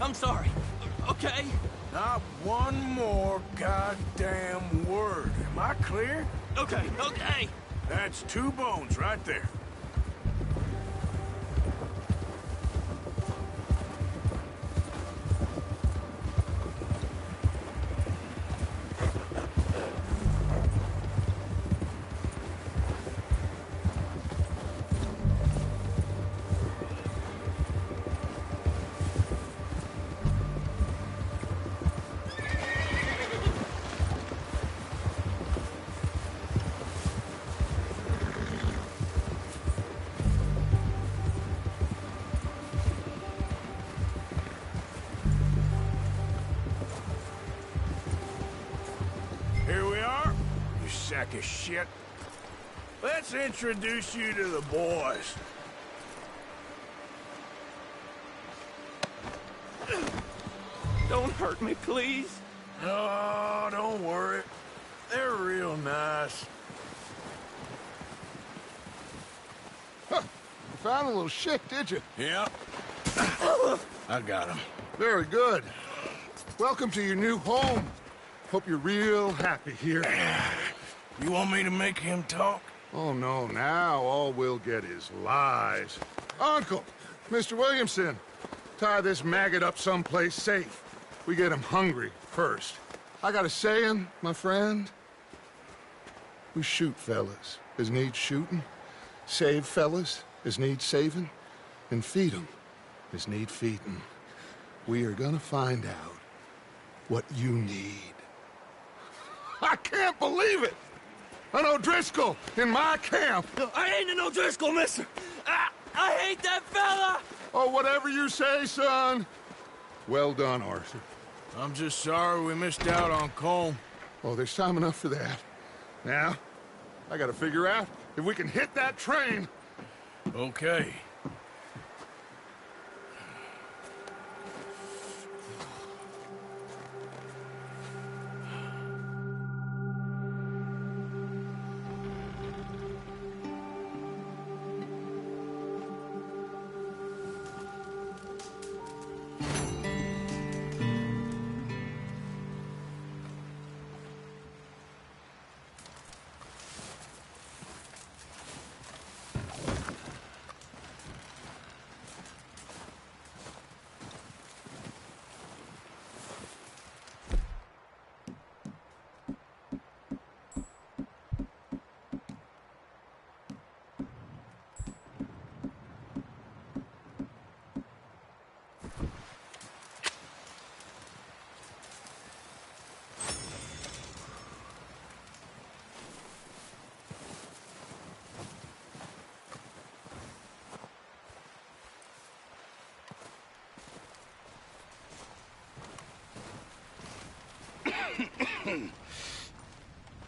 I'm sorry. Okay? Not one more goddamn word. Am I clear? Okay, okay. That's 2 bones right there. Here we are, you sack of shit. Let's introduce you to the boys. Don't hurt me, please. Oh, don't worry. They're real nice. Huh. You found a little shit, did you? Yep. I got him. Very good. Welcome to your new home. Hope you're real happy here. You want me to make him talk? Oh, no, now all we'll get is lies. Uncle, Mr. Williamson, tie this maggot up someplace safe. We get him hungry first. I got a saying, my friend. We shoot fellas as need shooting, save fellas as need saving, and feed 'em as need feeding. We are gonna find out what you need. I can't believe it! An O'Driscoll in my camp! No, I ain't an O'Driscoll, mister. I hate that fella! Oh, whatever you say, son. Well done, Arthur. I'm just sorry we missed out on Colm. Oh, there's time enough for that. Now, I gotta figure out if we can hit that train. Okay.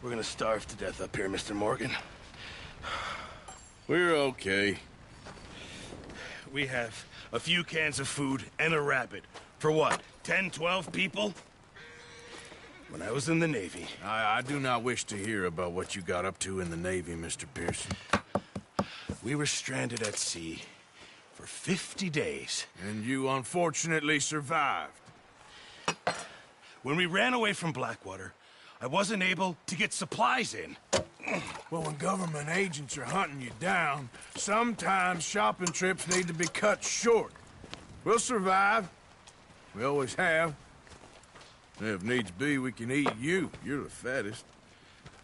We're gonna starve to death up here, Mr. Morgan. We're okay. We have a few cans of food and a rabbit. For what, 10, 12 people? When I was in the Navy... I do not wish to hear about what you got up to in the Navy, Mr. Pearson. We were stranded at sea for 50 days. And you unfortunately survived. When we ran away from Blackwater, I wasn't able to get supplies in. Well, when government agents are hunting you down, sometimes shopping trips need to be cut short. We'll survive. We always have. If needs be, we can eat you. You're the fattest.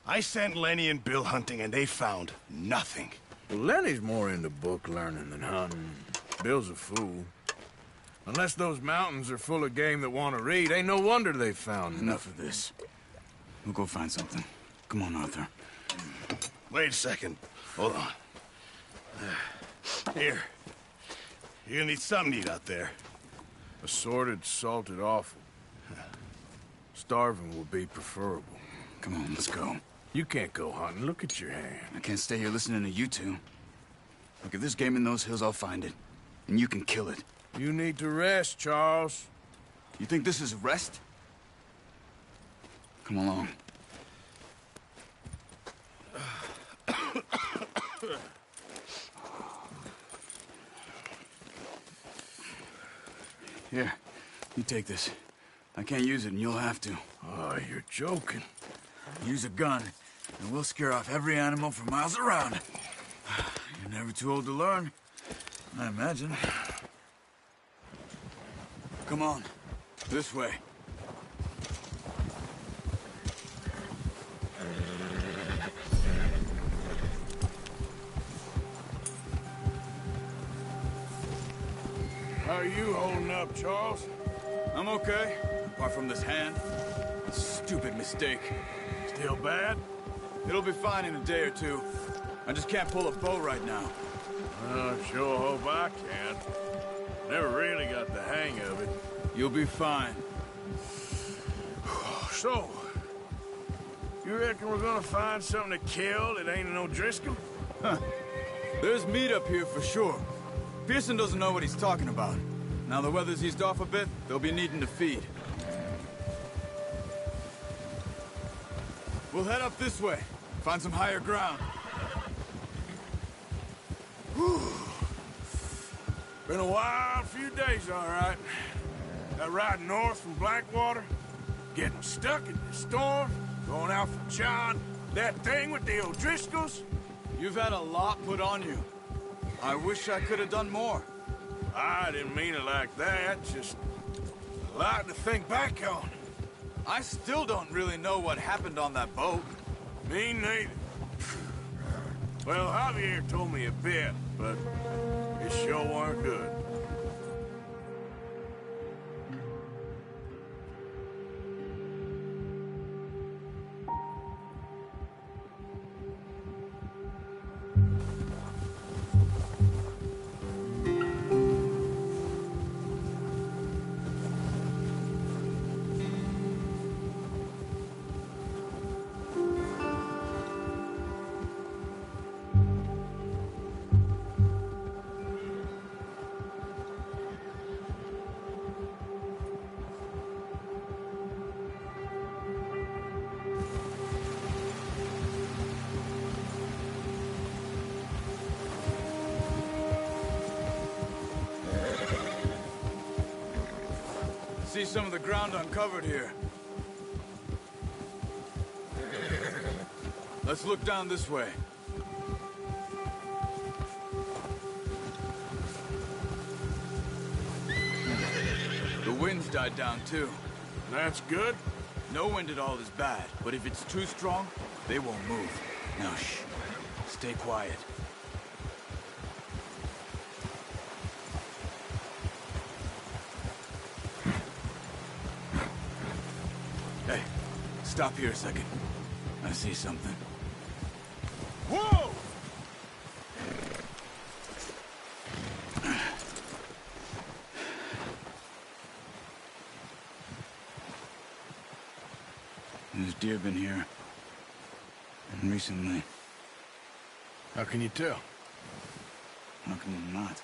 I sent Lenny and Bill hunting, and they found nothing. Well, Lenny's more into book learning than hunting. Bill's a fool. Unless those mountains are full of game that want to read, ain't no wonder they found Enough of this. We'll go find something. Come on, Arthur. Wait a second. Hold on. Here. You're gonna need something to eat out there. Assorted, salted offal. Starving will be preferable. Come on, let's go. You can't go hunting. Look at your hand. I can't stay here listening to you two. Look, if there's game in those hills, I'll find it. And you can kill it. You need to rest, Charles. You think this is rest? Come along. Here, You take this. I can't use it, and you'll have to. Oh, you're joking. Use a gun, and we'll scare off every animal for miles around. You're never too old to learn, I imagine. Come on. This way. How are you holding up, Charles? I'm okay, apart from this hand. Stupid mistake. Still bad? It'll be fine in a day or two. I just can't pull a bow right now. I sure hope I can. Never really got the hang of it. You'll be fine. So, you reckon we're gonna find something to kill that ain't an O'Driscoll? Huh. There's meat up here for sure. Pearson doesn't know what he's talking about. Now the weather's eased off a bit, they'll be needing to feed. We'll head up this way. Find some higher ground. Whew. Been a wild few days, all right. That ride north from Blackwater, getting stuck in the storm, going out from John, that thing with the O'Driscolls. You've had a lot put on you. I wish I could have done more. I didn't mean it like that, just a lot to think back on. I still don't really know what happened on that boat. Me neither. Well, Javier told me a bit, but it sure weren't good. See some of the ground uncovered here. Let's look down this way. The wind's died down too. That's good. No wind at all is bad, but if it's too strong, they won't move. Now shh. Stay quiet. Hey, stop here a second. I see something. Whoa! There's deer been here. And recently. How can you tell? How can you not?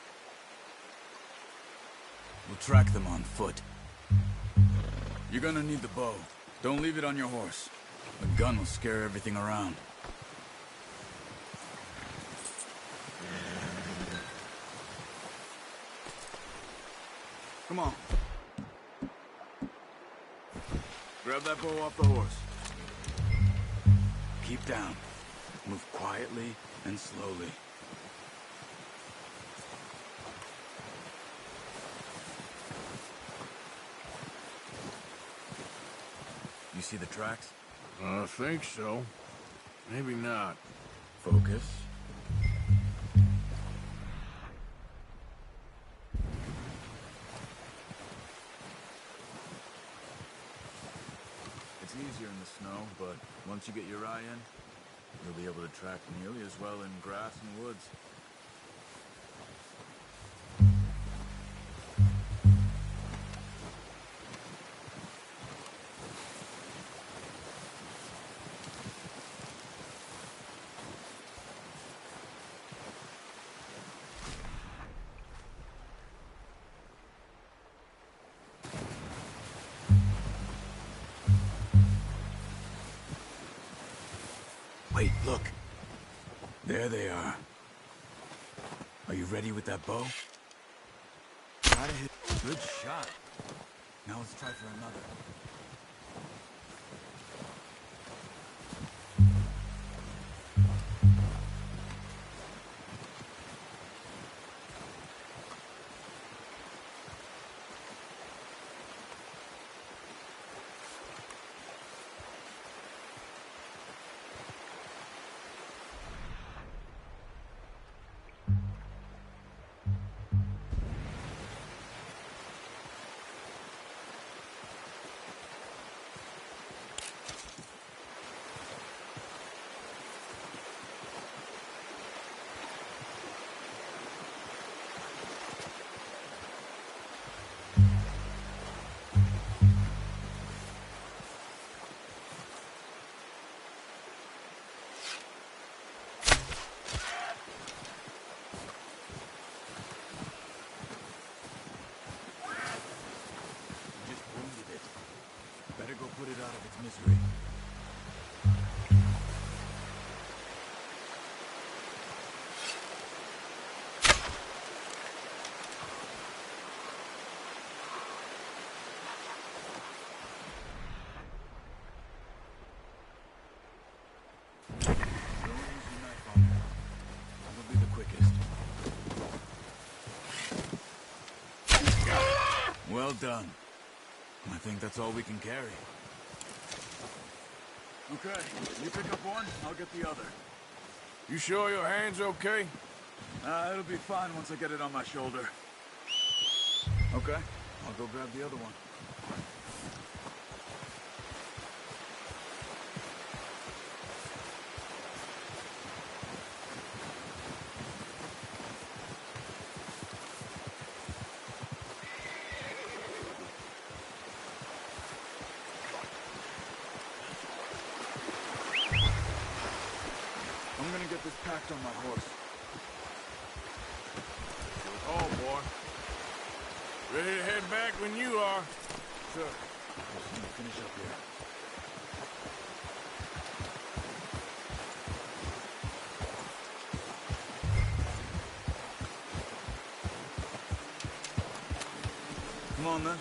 We'll track them on foot. You're gonna need the bow. Don't leave it on your horse. The gun will scare everything around. Come on. Grab that bow off the horse. Keep down. Move quietly and slowly. You see the tracks? I think so. Maybe not. Focus. It's easier in the snow, but once you get your eye in, you'll be able to track nearly as well in grass and woods. Wait, look. There they are. Are you ready with that bow? Try to hit. Good shot. Now let's try for another. Put it out of its misery. Don't use your knife on it. That'll be the quickest. Well done. I think that's all we can carry. Okay, you pick up one, I'll get the other. You sure your hand's okay? It'll be fine once I get it on my shoulder. Okay, I'll go grab the other one. I'm gonna get this packed on my horse. Oh, boy. Ready to head back when you are. Sure. Just need to finish up here. Come on, then.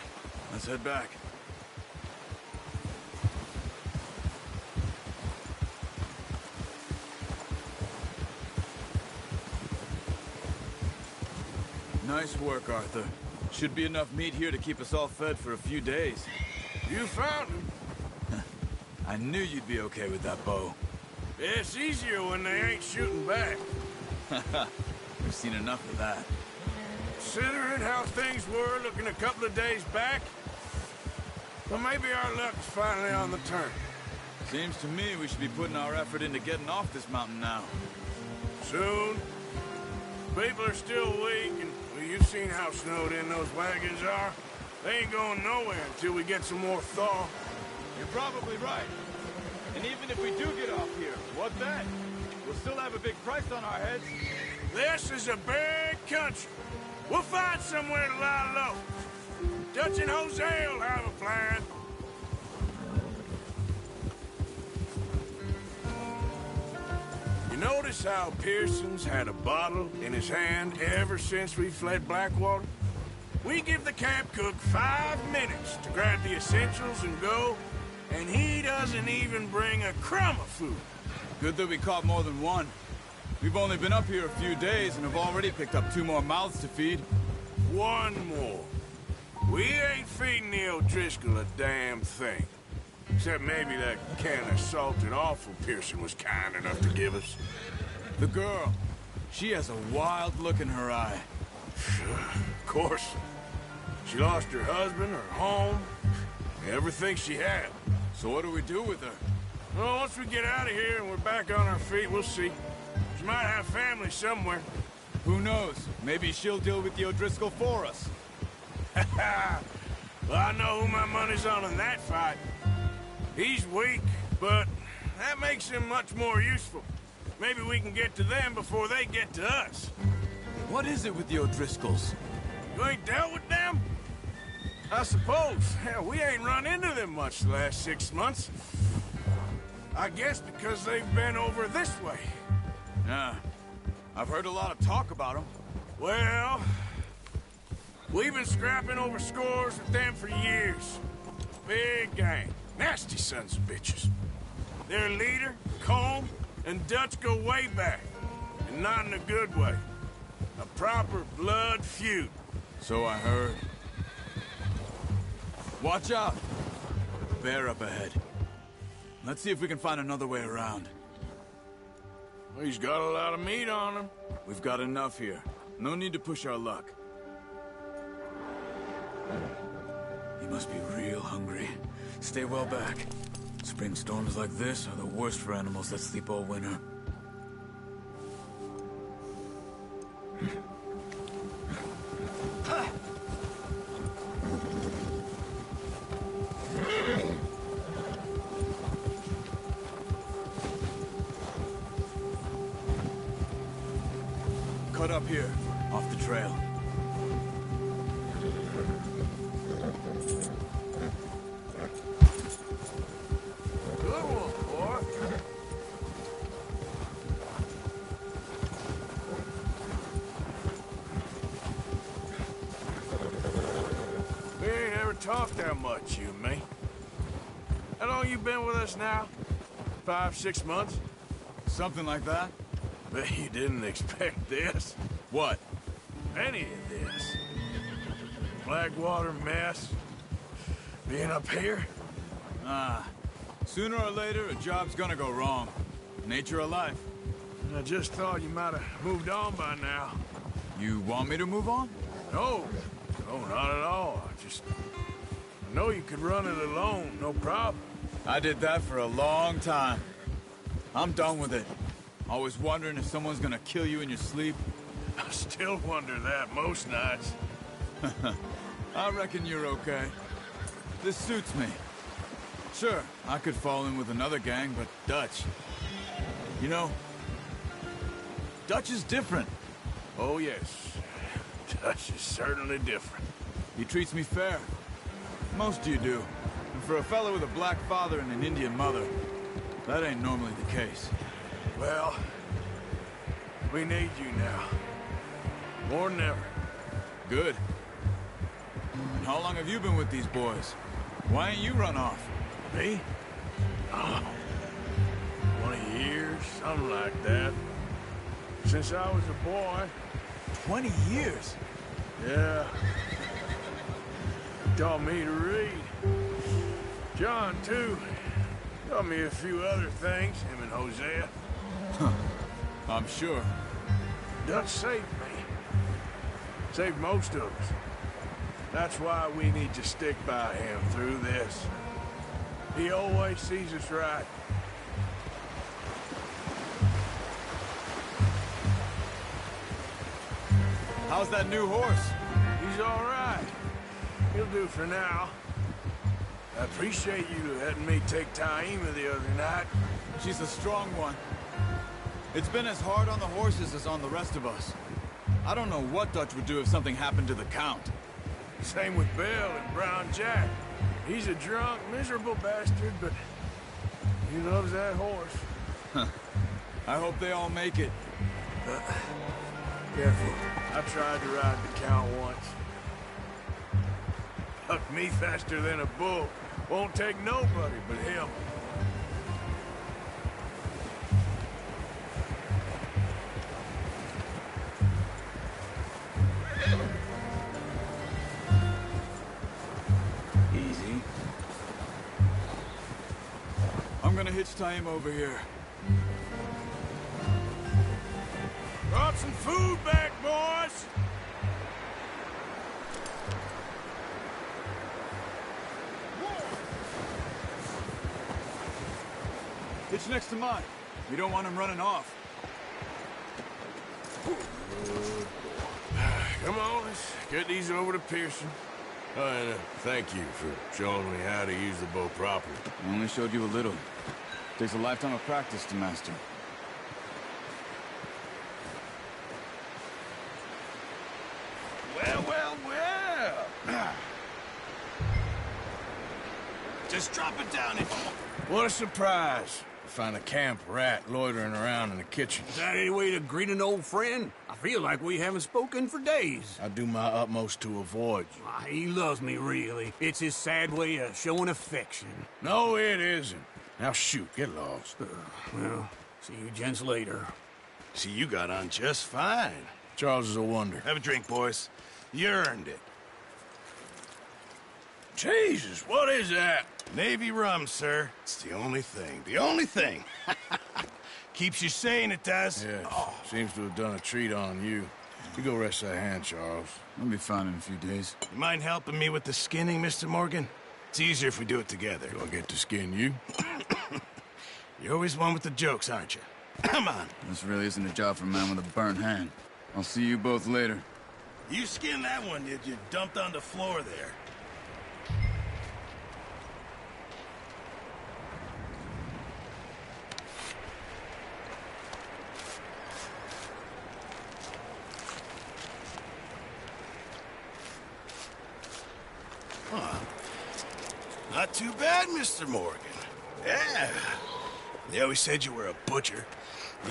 Let's head back. Nice work, Arthur. Should be enough meat here to keep us all fed for a few days. You found him. I knew you'd be okay with that bow. It's easier when they ain't shooting back. We've seen enough of that. Considering how things were looking a couple of days back, well, maybe our luck's finally on the turn. Seems to me we should be putting our effort into getting off this mountain now. Soon. People are still weak, and well, you've seen how snowed in those wagons are. They ain't going nowhere until we get some more thaw. You're probably right. And even if we do get off here, what then? We'll still have a big price on our heads. This is a big country. We'll find somewhere to lie low. Dutch and Hosea will have a plan. You notice how Pearson's had a bottle in his hand ever since we fled Blackwater? We give the camp cook 5 minutes to grab the essentials and go, and he doesn't even bring a crumb of food. Good that we caught more than one. We've only been up here a few days and have already picked up 2 more mouths to feed. One more. We ain't feeding the O'Driscoll a damn thing. Except maybe that can of salted offal Pearson was kind enough to give us. The girl. She has a wild look in her eye. Of course. She lost her husband, her home, everything she had. So what do we do with her? Well, once we get out of here and we're back on our feet, we'll see. She might have family somewhere. Who knows? Maybe she'll deal with the O'Driscoll for us. Well, I know who my money's on in that fight. He's weak, but that makes him much more useful. Maybe we can get to them before they get to us. What is it with the O'Driscolls? You ain't dealt with them? I suppose. Hell, we ain't run into them much the last 6 months. I guess because they've been over this way. Yeah. I've heard a lot of talk about them. Well, We've been scrapping over scores with them for years. Big gang. Nasty sons of bitches. Their leader, Colm, and Dutch go way back. And not in a good way. A proper blood feud. So I heard. Watch out! Bear up ahead. Let's see if we can find another way around. Well, he's got a lot of meat on him. We've got enough here. No need to push our luck. He must be real hungry. Stay well back. Spring storms like this are the worst for animals that sleep all winter. Cut up here, off the trail. Good one, boy. We ain't ever talked that much, you and me. How long you been with us now? 5, 6 months? Something like that? Bet you didn't expect this. What? Any of this. Blackwater mess. Being up here. Sooner or later, a job's gonna go wrong. Nature of life. I just thought you might have moved on by now. You want me to move on? No. No, not at all. I know you could run it alone, no problem. I did that for a long time. I'm done with it. Always wondering if someone's gonna kill you in your sleep. I still wonder that most nights. I reckon you're okay. This suits me. Sure, I could fall in with another gang, but Dutch... You know, Dutch is different. Oh, yes. Dutch is certainly different. He treats me fair. Most of you do. And for a fellow with a black father and an Indian mother, that ain't normally the case. Well, we need you now. More than ever. Good. And how long have you been with these boys? Why ain't you run off? Me? Oh, 20 years, something like that. Since I was a boy. 20 years? Yeah. He taught me to read. John, too. Taught me a few other things, him and Hosea. I'm sure. Dutch saved me. Saved most of us. That's why we need to stick by him through this. He always sees us right. How's that new horse? He's all right. He'll do for now. I appreciate you letting me take Taima the other night. She's a strong one. It's been as hard on the horses as on the rest of us. I don't know what Dutch would do if something happened to the Count. Same with Bill and Brown Jack. He's a drunk, miserable bastard, but he loves that horse. I hope they all make it. Careful. I tried to ride the Count once. Hucked me faster than a bull. Won't take nobody but him. Easy. I'm gonna hitch Taima over here. Brought some food back, boys! Hitch next to mine. We don't want him running off. Come on, let's get these over to Pearson. And thank you for showing me how to use the bow properly. I only showed you a little. Takes a lifetime of practice to master. Well, well, well. Just drop it down. What a surprise. Find a camp rat loitering around in the kitchen. Is that any way to greet an old friend? I feel like we haven't spoken for days. I do my utmost to avoid you. He loves me, really. It's his sad way of showing affection. No, it isn't. Now shoot, get lost. Well, see you gents later. See, you got on just fine. Charles is a wonder. Have a drink, boys. You earned it. Jesus, what is that? Navy rum, sir. It's the only thing. The only thing. Keeps you sane, it does. Yes. Seems to have done a treat on you. You go rest that hand, Charles. I'll be fine in a few days. You mind helping me with the skinning, Mr. Morgan? It's easier if we do it together. Do I get to skin you? You're always one with the jokes, aren't you? Come on. This really isn't a job for a man with a burnt hand. I'll see you both later. You skinned that one, did you? Dumped on the floor there. Not too bad, Mr. Morgan. Yeah. They always said you were a butcher.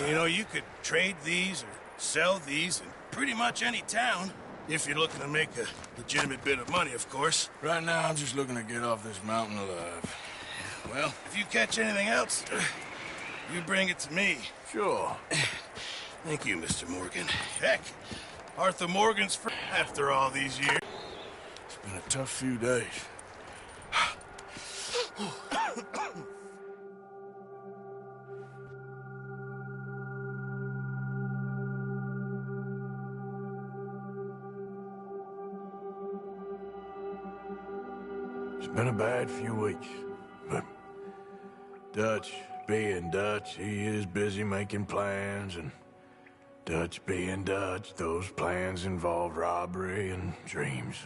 You know, you could trade these or sell these in pretty much any town. If you're looking to make a legitimate bit of money, of course. Right now, I'm just looking to get off this mountain alive. Well, if you catch anything else, you bring it to me. Sure. Thank you, Mr. Morgan. Heck, Arthur Morgan's friend after all these years. It's been a tough few days. It's been a bad few weeks, but Dutch being Dutch, he is busy making plans, and Dutch being Dutch, those plans involve robbery and dreams.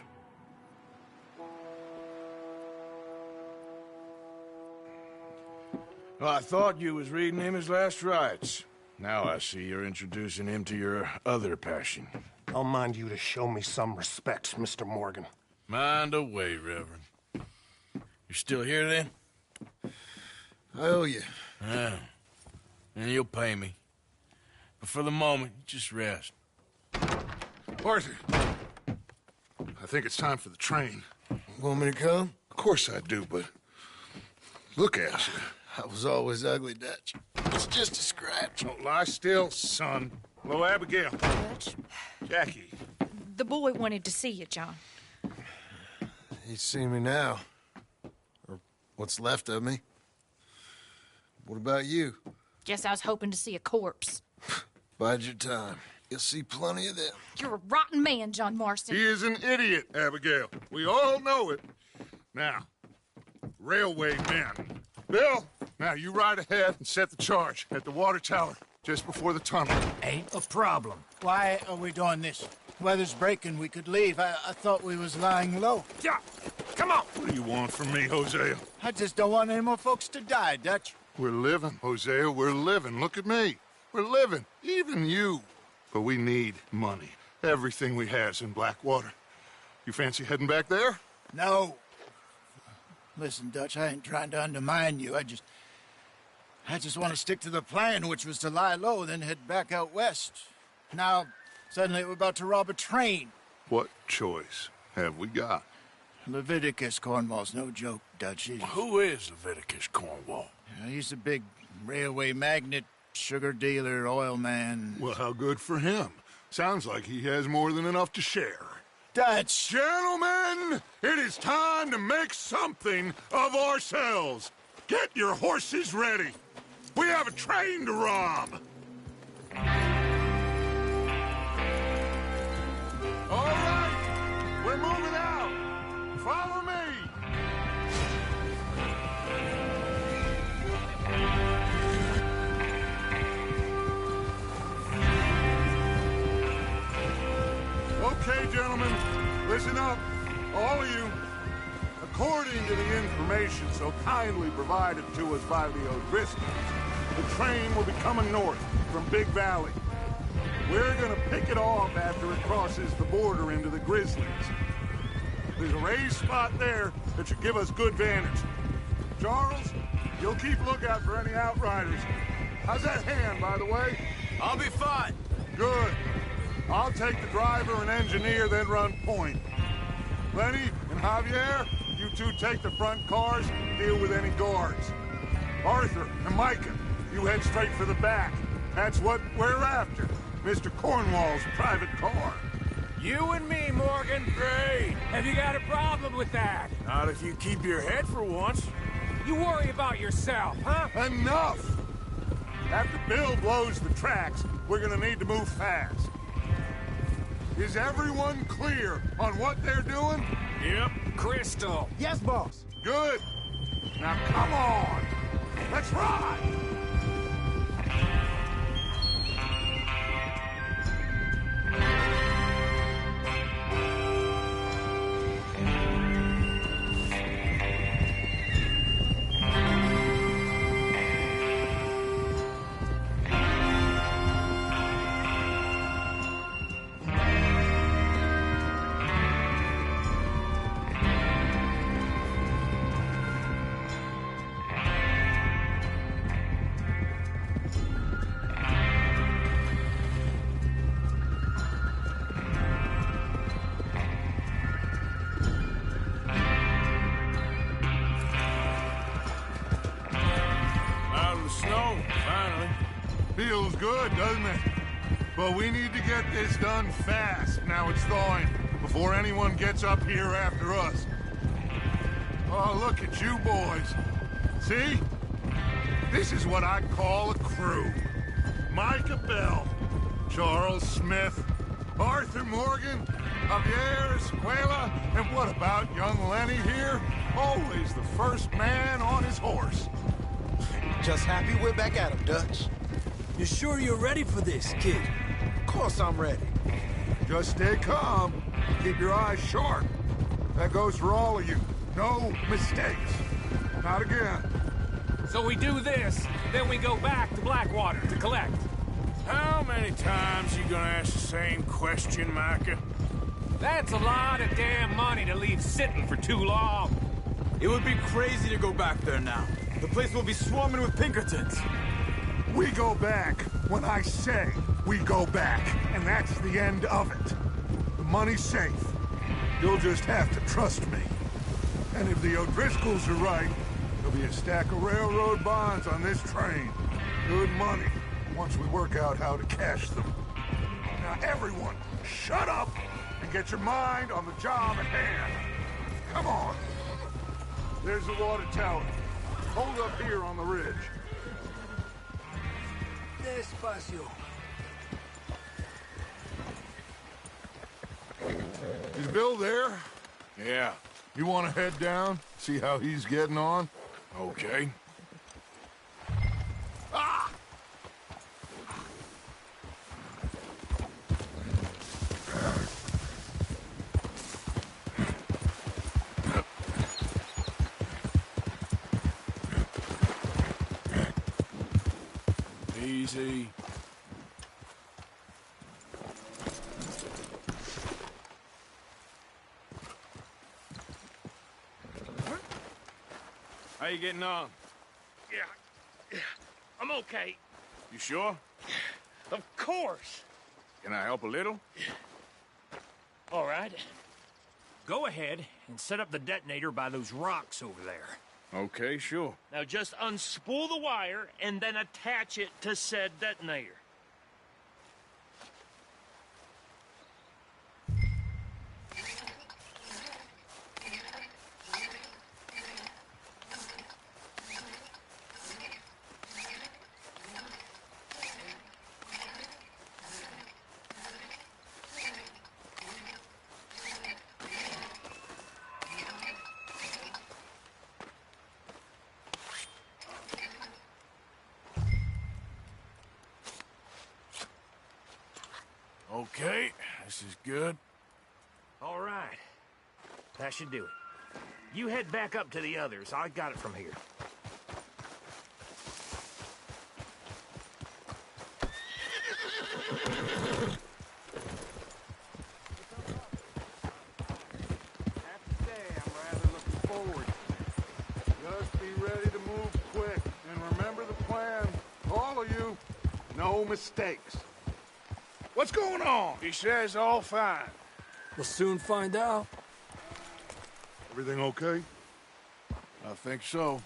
Well, I thought you was reading him his last rites. Now I see you're introducing him to your other passion. I'll mind you to show me some respect, Mr. Morgan. Mind away, Reverend. You still here, then? I owe you. Yeah. And you'll pay me. But for the moment, just rest. Arthur, I think it's time for the train. Want me to come? Of course I do, but look at you. I was always ugly, Dutch. It's just a scratch. Don't lie still, son. Hello, Abigail. Dutch, Jackie. the boy wanted to see you, John. He's seen me now. Or what's left of me. What about you? Guess I was hoping to see a corpse. Bide your time. You'll see plenty of them. You're a rotten man, John Marston. He is an idiot, Abigail. We all know it. Now, railway men. Bill, now you ride ahead and set the charge at the water tower just before the tunnel. Ain't a problem. Why are we doing this? Weather's breaking. We could leave. I thought we was lying low. Yeah, come on. What do you want from me, Hosea? I just don't want any more folks to die, Dutch. We're living, Hosea. We're living. Look at me. We're living. Even you. But we need money. Everything we has in Blackwater. You fancy heading back there? No. Listen, Dutch, I ain't trying to undermine you. I just want to stick to the plan, which was to lie low, then head back out west. Now, suddenly we're about to rob a train. What choice have we got? Leviticus Cornwall's no joke, Dutch. Who is Leviticus Cornwall? He's a big railway magnate, sugar dealer, oil man. Well, how good for him. Sounds like he has more than enough to share. Dutch! Gentlemen, it is time to make something of ourselves. Get your horses ready. We have a train to rob. All right, we're moving out. Follow me. Okay, gentlemen, listen up, all of you. According to the information so kindly provided to us by the O'Driscolls, the train will be coming north from Big Valley. We're gonna pick it off after it crosses the border into the Grizzlies. There's a raised spot there that should give us good vantage. Charles, You'll keep lookout for any outriders. How's that hand, by the way? I'll be fine. Good. I'll take the driver and engineer, then run point. Lenny and Javier, you two take the front cars and deal with any guards. Arthur and Micah, you head straight for the back. That's what we're after. Mr. Cornwall's private car. You and me, Morgan. Great. Have you got a problem with that? Not if you keep your head for once. You worry about yourself, huh? Enough! After Bill blows the tracks, we're gonna need to move fast. Is everyone clear on what they're doing? Yep. Crystal. Yes, boss. Good. Now come on. Let's ride. Feels good, doesn't it? But we need to get this done fast, now it's thawing, before anyone gets up here after us. Oh, look at you boys. See? This is what I call a crew. Micah Bell, Charles Smith, Arthur Morgan, Javier Escuela, and what about young Lenny here? Always the first man on his horse. Just happy we're back at him, Dutch. You sure you're ready for this, kid? Of course I'm ready. Just stay calm. Keep your eyes sharp. That goes for all of you. No mistakes. Not again. So we do this, then we go back to Blackwater to collect. How many times you gonna ask the same question, Micah? That's a lot of damn money to leave sitting for too long. It would be crazy to go back there now. The place will be swarming with Pinkertons. We go back when I say we go back, and that's the end of it. The money's safe. You'll just have to trust me. And if the O'Driscolls are right, there'll be a stack of railroad bonds on this train. Good money, once we work out how to cash them. Now everyone, shut up and get your mind on the job at hand. Come on. There's the water tower. Hold up here on the ridge. Despacio. Is Bill there? Yeah. You want to head down, see how he's getting on? Okay. Ah! Easy. How you getting on? Yeah, I'm okay. You sure? Of course. Can I help a little? All right. Go ahead and set up the detonator by those rocks over there. Okay, sure. Now just unspool the wire and then attach it to said detonator. Okay, this is good. All right. That should do it. You head back up to the others. I got it from here. I have to say, I'm rather looking forward. Just be ready to move quick. No mistakes. What's going on? He says all fine. We'll soon find out. Everything okay? I think so.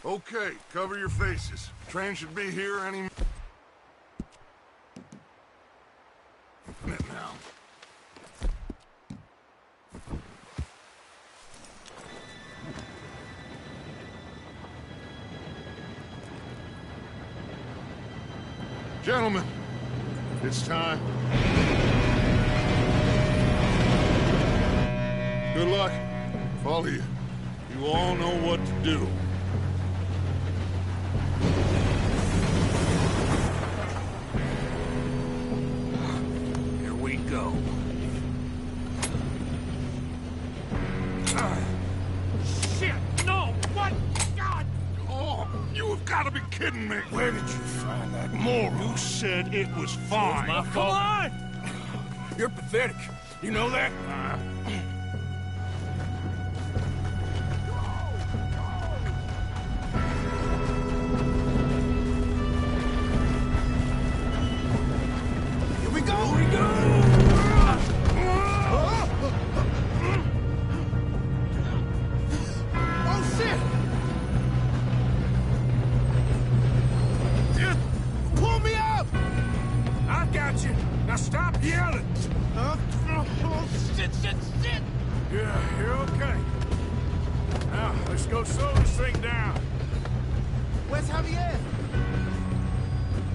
Okay, cover your faces. Train should be here any minute now. Gentlemen, it's time. Good luck. All of you. You all know what to do. Here we go. Shit! No! What? God! Oh, you have got to be kidding me. Where did you find that Moral, you said it was fine. my Come fault. on! You're pathetic. You know that? Here we go! Here we go! Oh, shit! Just pull me up! I got you. Now stop yelling. Shit, shit, shit! Yeah, you're okay. Now, let's go slow this thing down. Where's Javier?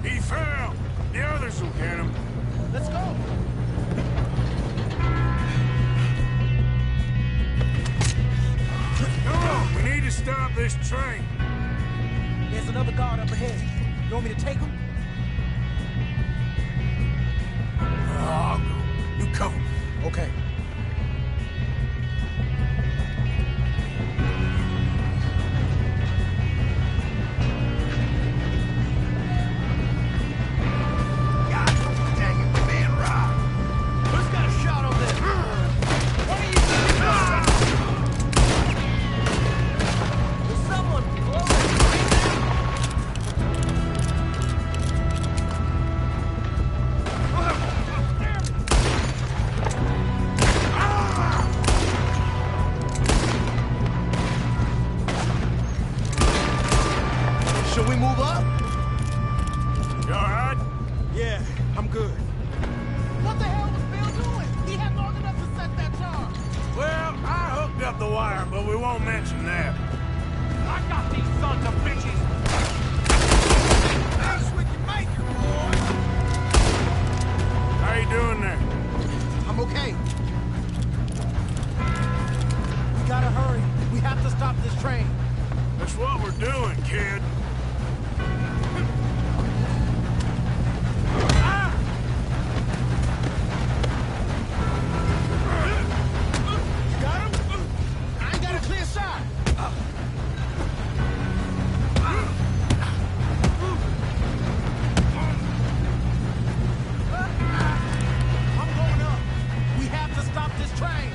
He fell. The others will get him. Let's go! Come on, we need to stop this train. There's another guard up ahead. You want me to take him? I'll go. You cover me. Okay. Who's got a shot on this? What are you doing? There's someone Should we move up? You all right? Yeah, I'm good. What the hell was Bill doing? He had long enough to set that charge. Well, I hooked up the wire, but we won't mention that. I got these sons of bitches! That's what you make it, boy. How you doing there? I'm okay. We gotta hurry. We have to stop this train. That's what we're doing, kid. You got him? I ain't got a clear shot. I'm going up. We have to stop this train.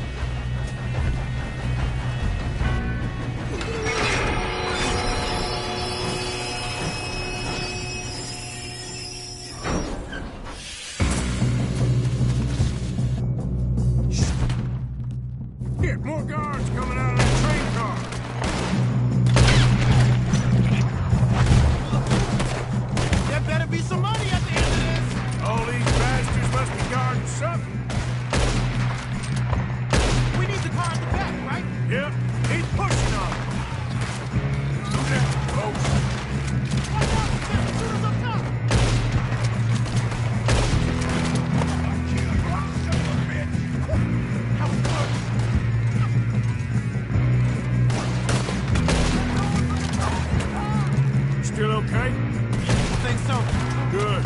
Get more guards coming out of the train car. There better be some money at the end of this. All these bastards must be guarding something. We need the car at the back, right? Yep, he's pushing on it. Do that, folks. Watch out! There's shooters up top. Still okay? I think so. Good.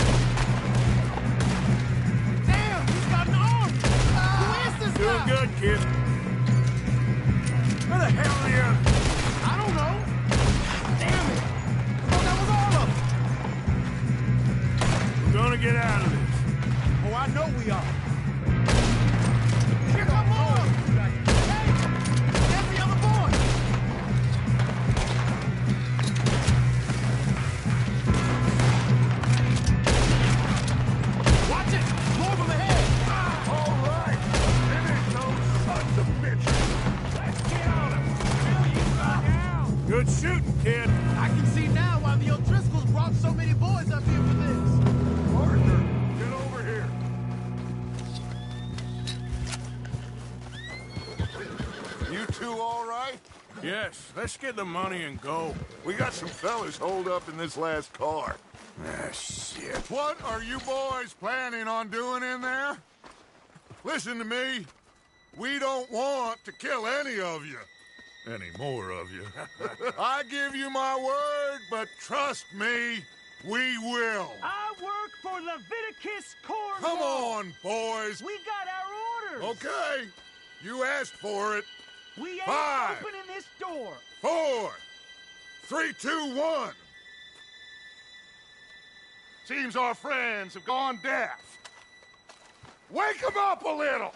Damn, he's got an arm. Who is this Doing guy? good, kid. Where the hell are the others? I don't know. Damn it. I thought that was all of them. We're gonna get out of this. Oh, I know we are. Here come more. Hey, there's the other boy. Good shooting, kid. I can see now why the O'Driscolls brought so many boys up here for this. Partner, get over here. You two all right? Yes, let's get the money and go. We got some fellas holed up in this last car. Ah, shit. What are you boys planning on doing in there? Listen to me. We don't want to kill any of you. Any more of you. I give you my word, but trust me, we will. I work for Leviticus Cornwall. Come on, boys. We got our orders. Okay. You asked for it. We ain't 5, opening this door. 4, 3, 2, 1. Seems our friends have gone deaf. Wake them up a little.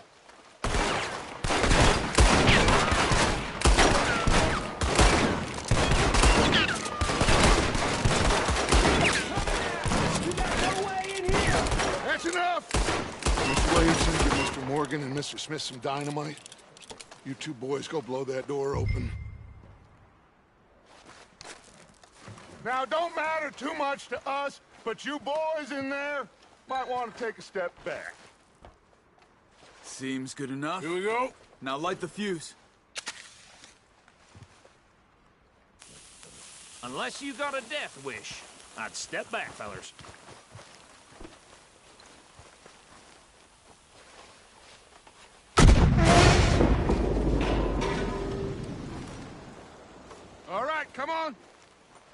That's enough! Mr. Williamson, give Mr. Morgan and Mr. Smith some dynamite. You two boys go blow that door open. Now, don't matter too much to us, but you boys in there might want to take a step back. Seems good enough. Here we go. Now light the fuse. Unless you got a death wish, I'd step back, fellers. All right, come on.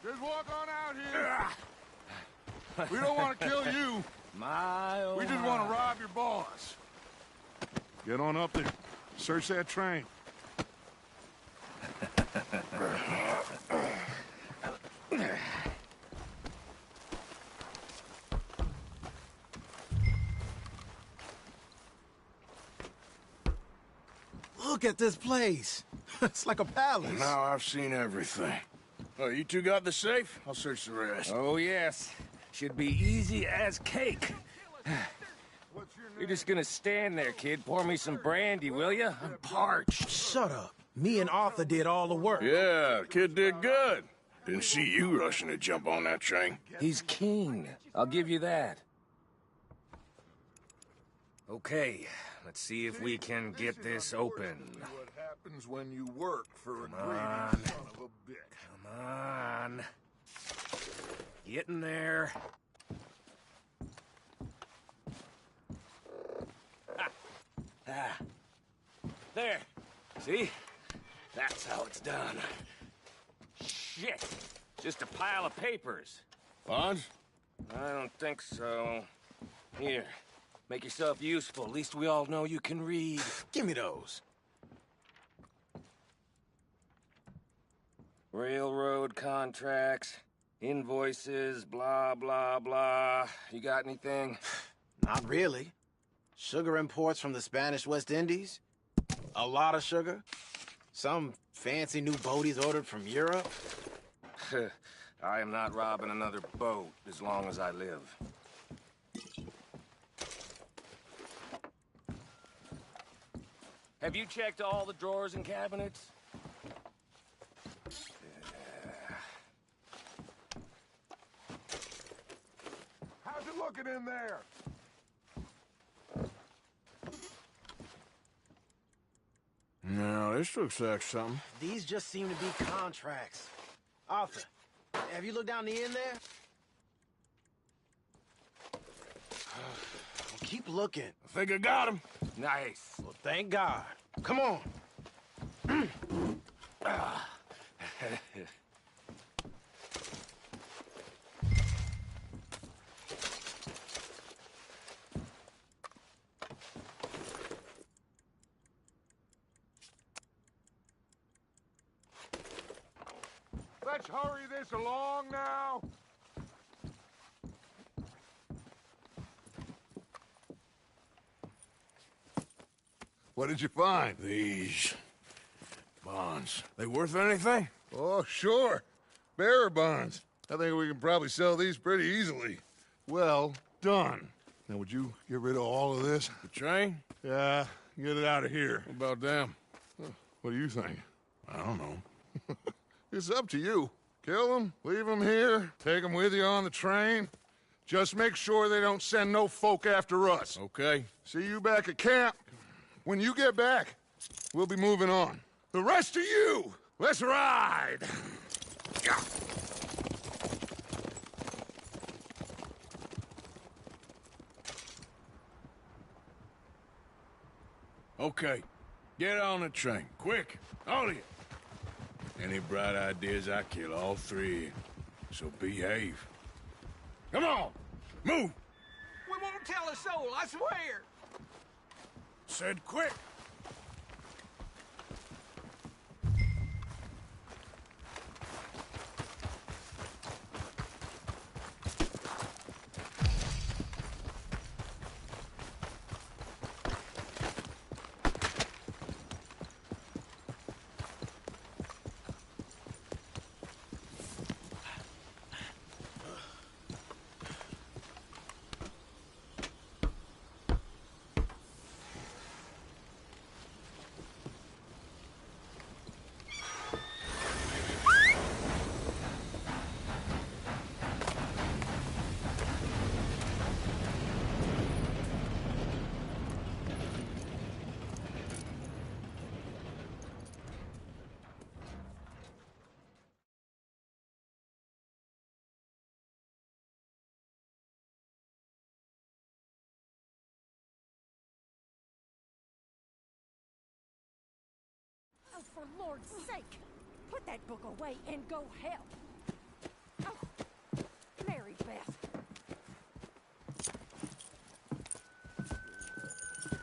Just walk on out here. We don't want to kill you. We just want to rob your boss. Get on up there. Search that train. Look at this place. It's like a palace. Now I've seen everything. Oh, you two got the safe? I'll search the rest. Oh, yes. Should be easy as cake. You're just gonna stand there, kid. Pour me some brandy, will you? I'm parched. Shut up. Me and Arthur did all the work. Yeah, kid did good. Didn't see you rushing to jump on that train. He's keen. I'll give you that. Okay, let's see if we can get this open. What happens when you work for a Come greedy on. son of a bitch? Come on. Get in there. Ah. There. See? That's how it's done. Shit. Just a pile of papers. Bonds? I don't think so. Here. Make yourself useful. At least we all know you can read. Give me those. Railroad contracts, invoices, blah, blah, blah. You got anything? Not really. Sugar imports from the Spanish West Indies. A lot of sugar. Some fancy new boat he's ordered from Europe. I am not robbing another boat as long as I live. Have you checked all the drawers and cabinets? How's it looking in there? No, this looks like something. These just seem to be contracts. Arthur, have you looked down the end there? Well, keep looking. I think I got him. Nice. Well, thank God. Come on. Let's hurry this along now. What did you find? These bonds. They worth anything? Oh, sure. Bearer bonds. I think we can probably sell these pretty easily. Well done. Now, would you get rid of all of this? The train? Yeah, get it out of here. What about them? What do you think? I don't know. It's up to you. Kill them, leave them here, take them with you on the train. Just make sure they don't send no folk after us. Okay. See you back at camp. When you get back, we'll be moving on. The rest of you, let's ride! Yeah. Okay. Get on the train. Quick. All of you. Any bright ideas, I kill all three. So behave. Come on! Move! We won't tell a soul, I swear! Said quick. Oh, for Lord's sake! Put that book away and go help! Oh, Mary Beth.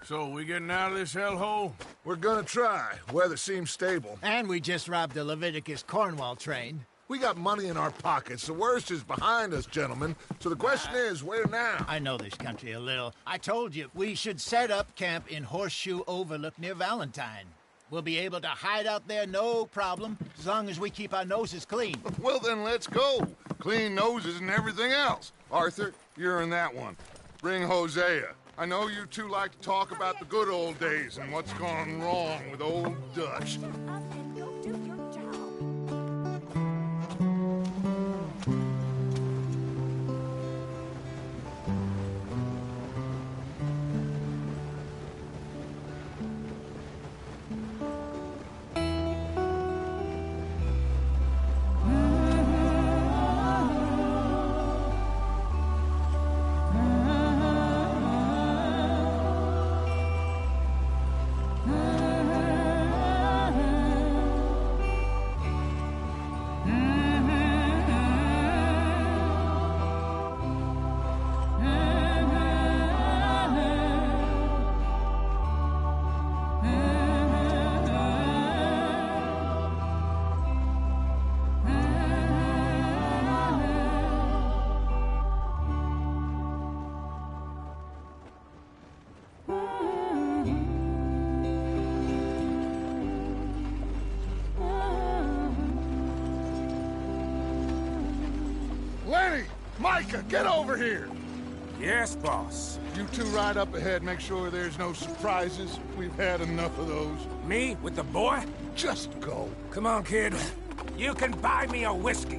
So, we getting out of this hellhole? We're gonna try. Weather seems stable. And we just robbed a Leviticus Cornwall train. We got money in our pockets. The worst is behind us, gentlemen. So the question is, where now? I know this country a little. I told you, we should set up camp in Horseshoe Overlook near Valentine. We'll be able to hide out there, no problem, as long as we keep our noses clean. Well, then let's go. Clean noses and everything else. Arthur, you're in that one. Bring Hosea. I know you two like to talk about the good old days and what's gone wrong with old Dutch. Shut up and go do your job. Lenny! Micah, get over here! Yes, boss. You two ride up ahead, make sure there's no surprises. We've had enough of those. Me with the boy? Just go. Come on, kid. You can buy me a whiskey.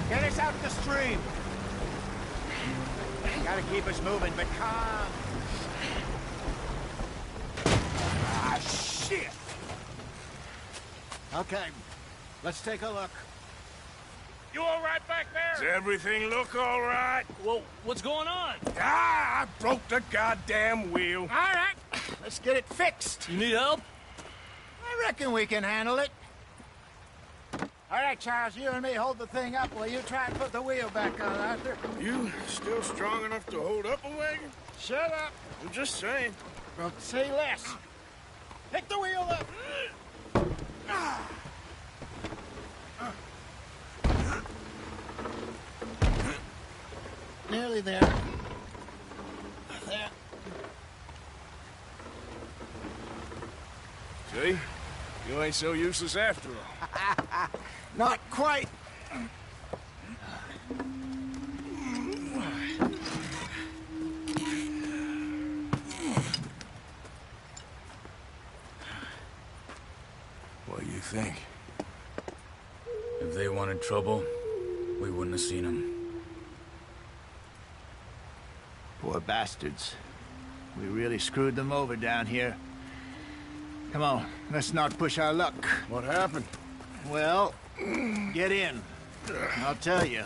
Get us out the stream. Gotta keep us moving, but calm. Ah, shit! Okay, let's take a look. You all right back Does there? everything look all right? Well, what's going on? Ah, I broke the goddamn wheel. All right, let's get it fixed. You need help? I reckon we can handle it. All right, Charles, you and me hold the thing up while you try and put the wheel back on, Arthur. You still strong enough to hold up a wagon? Shut up. I'm just saying. Well, say less. Pick the wheel up. Nearly there. There. See? You ain't so useless after all. Not quite. What do you think? If they wanted trouble, we wouldn't have seen them. Poor bastards. We really screwed them over down here. Come on, let's not push our luck. What happened? Well, get in. I'll tell you.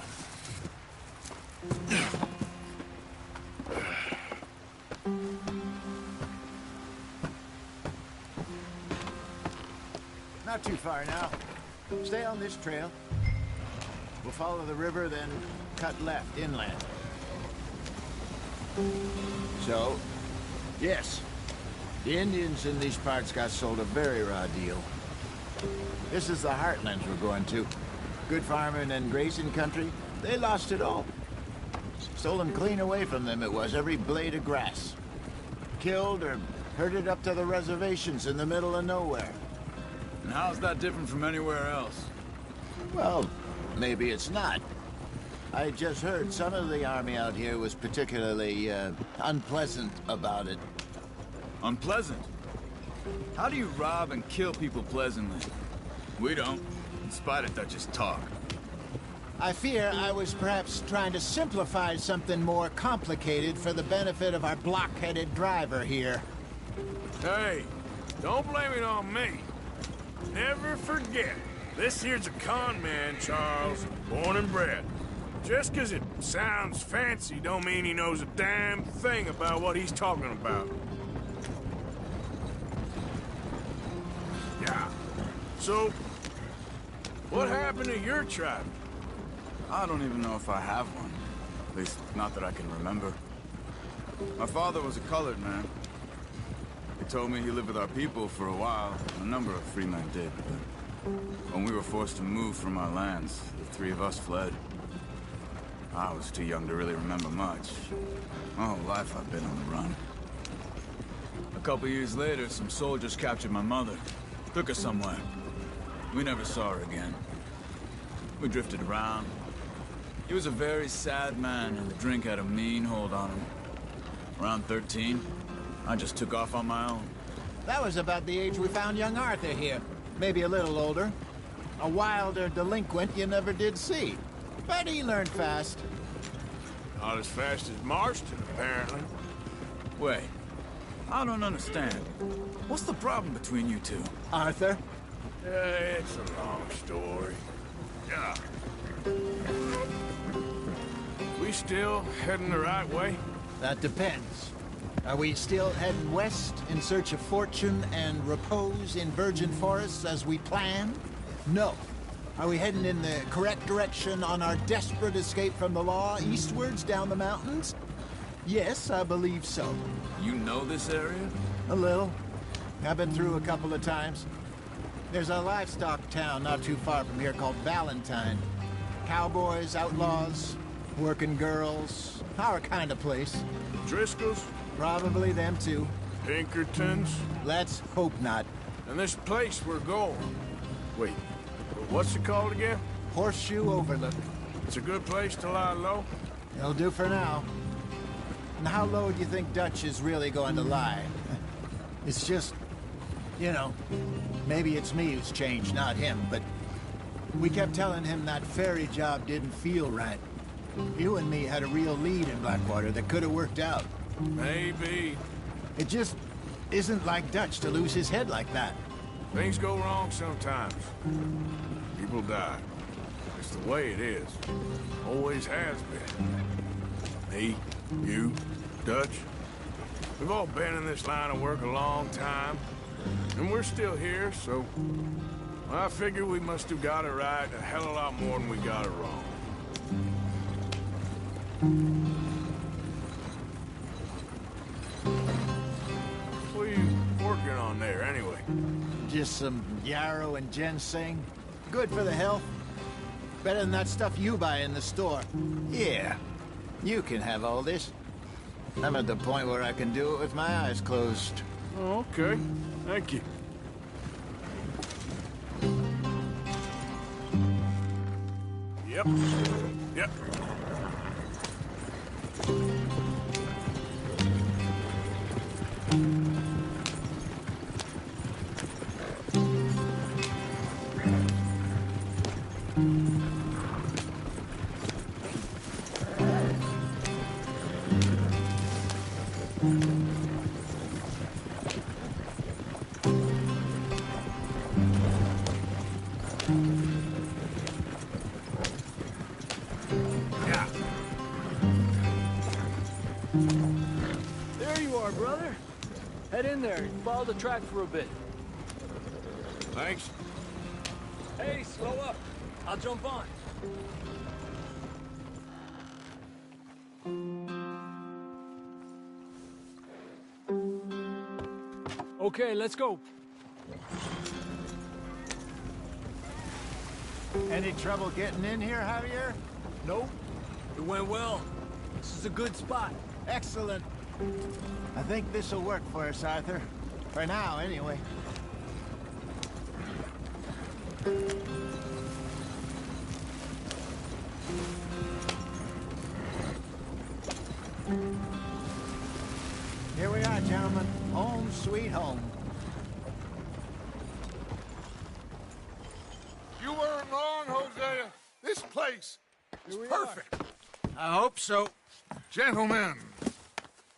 Not too far now. Stay on this trail. We'll follow the river, then cut left inland. So, yes, the Indians in these parts got sold a very raw deal. This is the heartlands we're going to. Good farming and grazing country, they lost it all. Stolen clean away from them it was, every blade of grass. Killed or herded up to the reservations in the middle of nowhere. And how's that different from anywhere else? Well, maybe it's not. I just heard some of the army out here was particularly, unpleasant about it. Unpleasant? How do you rob and kill people pleasantly? We don't, in spite of Dutch's talk. I fear I was perhaps trying to simplify something more complicated for the benefit of our block-headed driver here. Hey, don't blame it on me. Never forget, this here's a con man, Charles, born and bred. Just 'cause it sounds fancy don't mean he knows a damn thing about what he's talking about. Yeah. So, what happened to your tribe? I don't even know if I have one. At least, not that I can remember. My father was a colored man. He told me he lived with our people for a while. A number of free men did, but when we were forced to move from our lands, the three of us fled. I was too young to really remember much. My whole life I've been on the run. A couple years later, some soldiers captured my mother. Took her somewhere. We never saw her again. We drifted around. He was a very sad man, and the drink had a mean hold on him. Around 13, I just took off on my own. That was about the age we found young Arthur here. Maybe a little older. A wilder delinquent you never did see. But he learned fast. Not as fast as Marston, apparently. Wait, I don't understand. What's the problem between you two? Arthur? It's a long story. Yeah. We still heading the right way? That depends. Are we still heading west in search of fortune and repose in virgin forests as we planned? No. Are we heading in the correct direction on our desperate escape from the law eastwards down the mountains? Yes, I believe so. You know this area? A little. I've been through a couple of times. There's a livestock town not too far from here called Valentine. Cowboys, outlaws, working girls, our kind of place. Driscolls? Probably them too. Pinkertons? Let's hope not. And this place we're going. Wait, what's it called again? Horseshoe Overlook. It's a good place to lie low? It'll do for now. And how low do you think Dutch is really going to lie? It's just, you know, maybe it's me who's changed, not him, but we kept telling him that ferry job didn't feel right. You and me had a real lead in Blackwater that could have worked out. Maybe. It just isn't like Dutch to lose his head like that. Things go wrong sometimes. People die. It's the way it is. Always has been. Me, you, Dutch. We've all been in this line of work a long time. And we're still here, so... I figure we must have got it right a hell of a lot more than we got it wrong. on there, anyway? Just some yarrow and ginseng. Good for the health. Better than that stuff you buy in the store. Yeah, you can have all this. I'm at the point where I can do it with my eyes closed. Oh, okay. Thank you. Yep. Yep. There you are, brother. Head in there and follow the track for a bit. Thanks. Hey, slow up. I'll jump on. Okay, let's go. Any trouble getting in here, Javier? Nope. It went well. This is a good spot. Excellent. I think this'll work for us, Arthur. For now, anyway. Here we are, gentlemen. Home sweet home. You weren't wrong, Hosea. This place is perfect. I hope so. Gentlemen,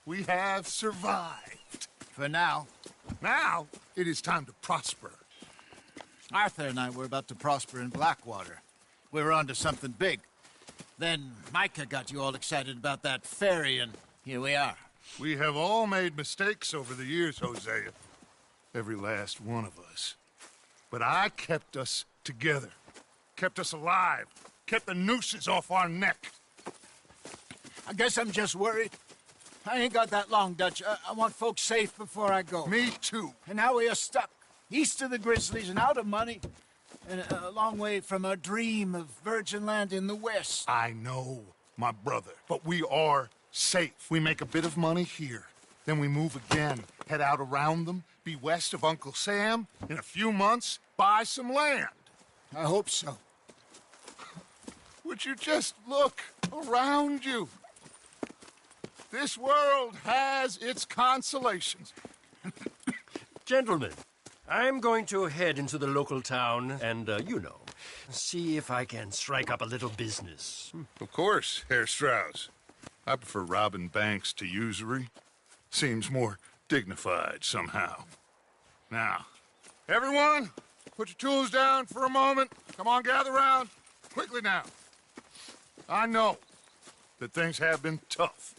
we have survived. For now. Now, it is time to prosper. Arthur and I were about to prosper in Blackwater. We were onto something big. Then Micah got you all excited about that ferry, and here we are. We have all made mistakes over the years, Hosea. Every last one of us. But I kept us together. Kept us alive. Kept the nooses off our neck. I guess I'm just worried. I ain't got that long, Dutch. I want folks safe before I go. Me too. And now we are stuck. East of the Grizzlies and out of money. And a long way from our dream of virgin land in the west. I know, my brother. But we are safe. We make a bit of money here. Then we move again. Head out around them. Be west of Uncle Sam. In a few months, buy some land. I hope so. Would you just look around you? This world has its consolations. Gentlemen, I'm going to head into the local town and, see if I can strike up a little business. Of course, Herr Strauss. I prefer robbing banks to usury. Seems more dignified somehow. Now, everyone, put your tools down for a moment. Come on, gather round. Quickly now. I know that things have been tough,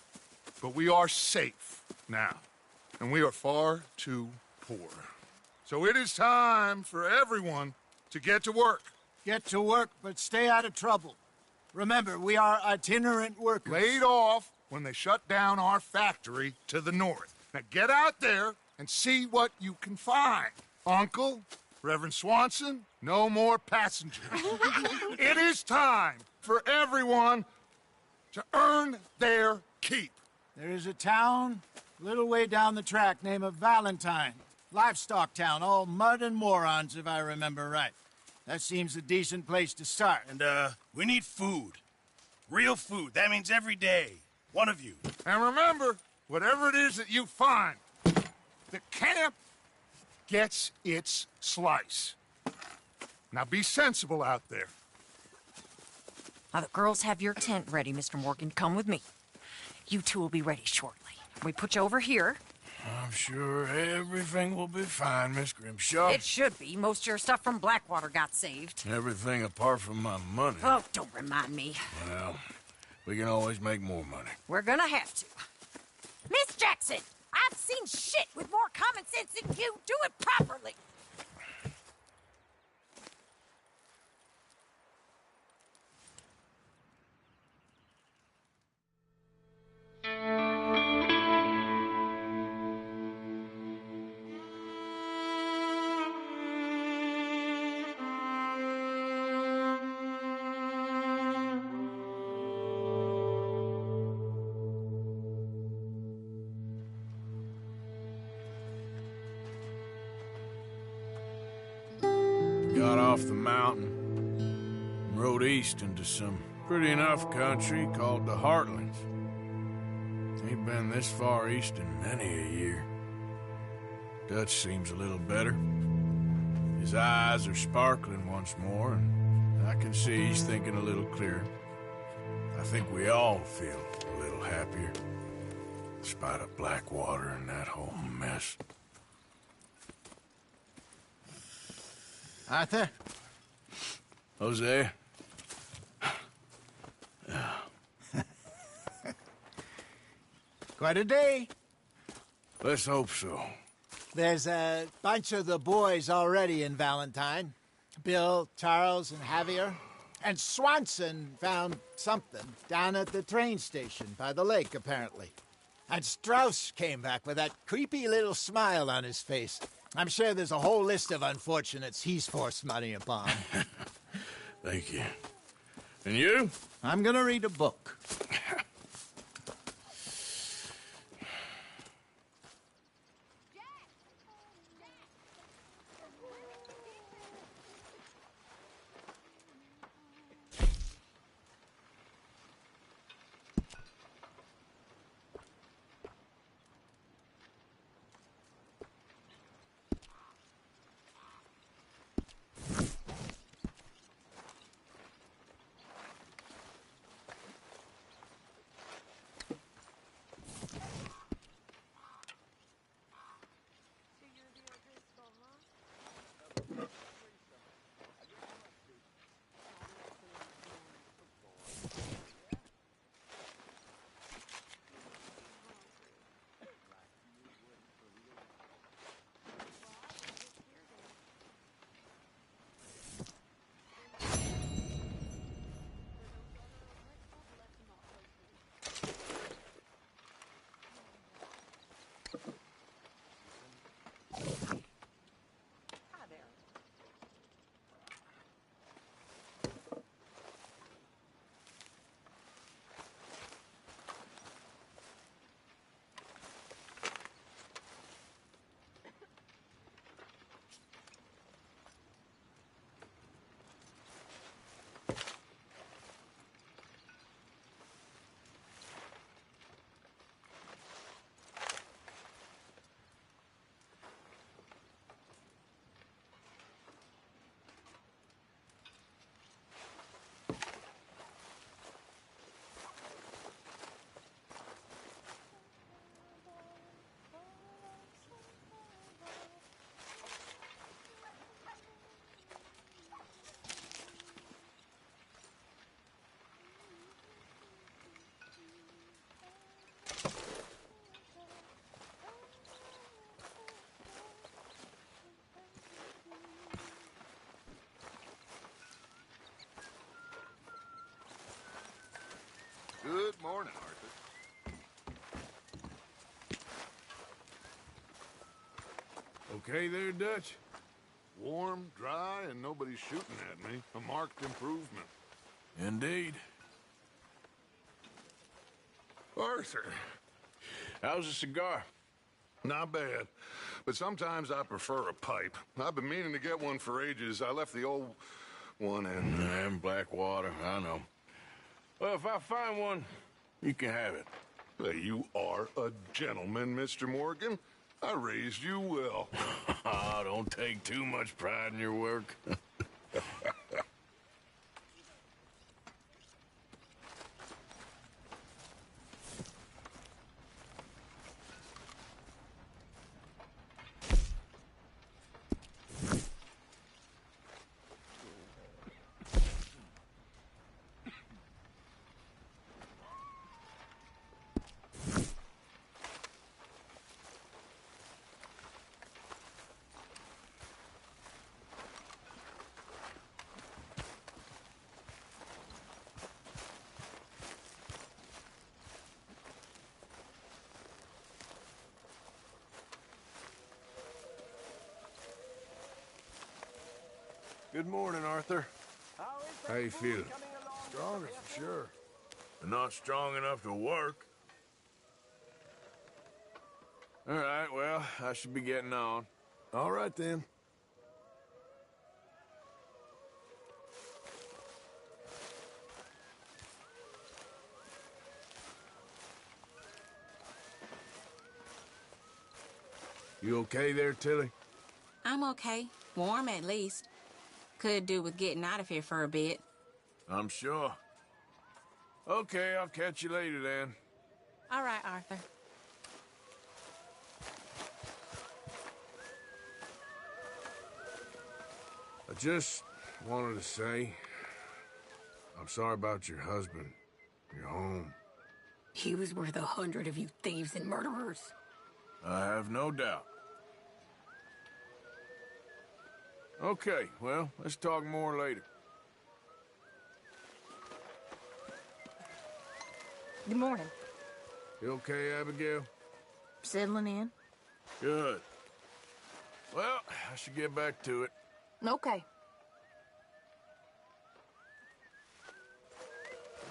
but we are safe now, and we are far too poor. So it is time for everyone to get to work. Get to work, but stay out of trouble. Remember, we are itinerant workers. Laid off when they shut down our factory to the north. Now get out there and see what you can find. Uncle, Reverend Swanson, no more passengers. It is time for everyone to earn their keep. There is a town a little way down the track named Valentine. Livestock town, all mud and morons, if I remember right. That seems a decent place to start. And, we need food. Real food. That means every day. One of you. And remember, whatever it is that you find, the camp gets its slice. Now be sensible out there. Now, the girls have your tent ready, Mr. Morgan. Come with me. You two will be ready shortly. We put you over here. I'm sure everything will be fine, Miss Grimshaw. It should be. Most of your stuff from Blackwater got saved. Everything apart from my money. Oh, don't remind me. Well, we can always make more money. We're gonna have to. Miss Jackson, I've seen shit with more common sense than you. Do it properly. off the mountain and rode east into some pretty enough country called the Heartlands. Ain't been this far east in many a year. Dutch seems a little better. His eyes are sparkling once more, and I can see he's thinking a little clearer. I think we all feel a little happier, in spite of Blackwater and that whole mess. Arthur? Hosea? Quite a day. Let's hope so. There's a bunch of the boys already in Valentine. Bill, Charles, and Javier. And Swanson found something down at the train station by the lake, apparently. And Strauss came back with that creepy little smile on his face. I'm sure there's a whole list of unfortunates he's forced money upon. Thank you. And you? I'm gonna read a book. Good morning, Arthur. Okay there, Dutch? Warm, dry, and nobody's shooting at me. A marked improvement. Indeed. Arthur. How's a cigar? Not bad. But sometimes I prefer a pipe. I've been meaning to get one for ages. I left the old one in Blackwater, I know. Well, if I find one, you can have it. Well, you are a gentleman, Mr. Morgan. I raised you well. Don't take too much pride in your work. Good morning, Arthur. How you feeling? Stronger, for sure. But not strong enough to work. All right, well, I should be getting on. All right, then. You okay there, Tilly? I'm okay. Warm, at least. Could do with getting out of here for a bit. I'm sure. Okay, I'll catch you later then. All right, Arthur. I just wanted to say, I'm sorry about your husband, your home. He was worth 100 of you thieves and murderers. I have no doubt. Okay, well, let's talk more later. Good morning. You okay, Abigail? Settling in? Good. Well, I should get back to it. Okay.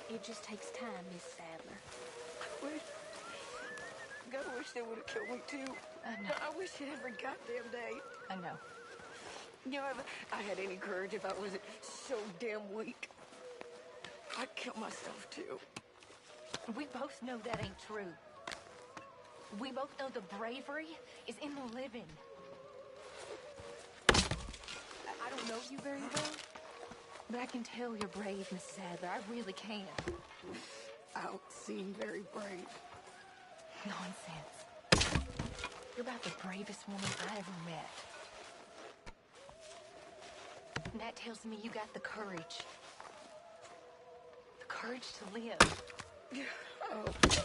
It just takes time, Miss Sadler. God, I wish they would have killed me too. I know. I wish it every goddamn day. I know. You know, if I had any courage, if I wasn't so damn weak, I'd kill myself too. We both know that ain't true. We both know the bravery is in the living. I don't know you very well, but I can tell you're brave, Miss Sadler. I really can. I don't seem very brave. Nonsense. You're about the bravest woman I ever met. And that tells me you got the courage. The courage to live. Oh, no.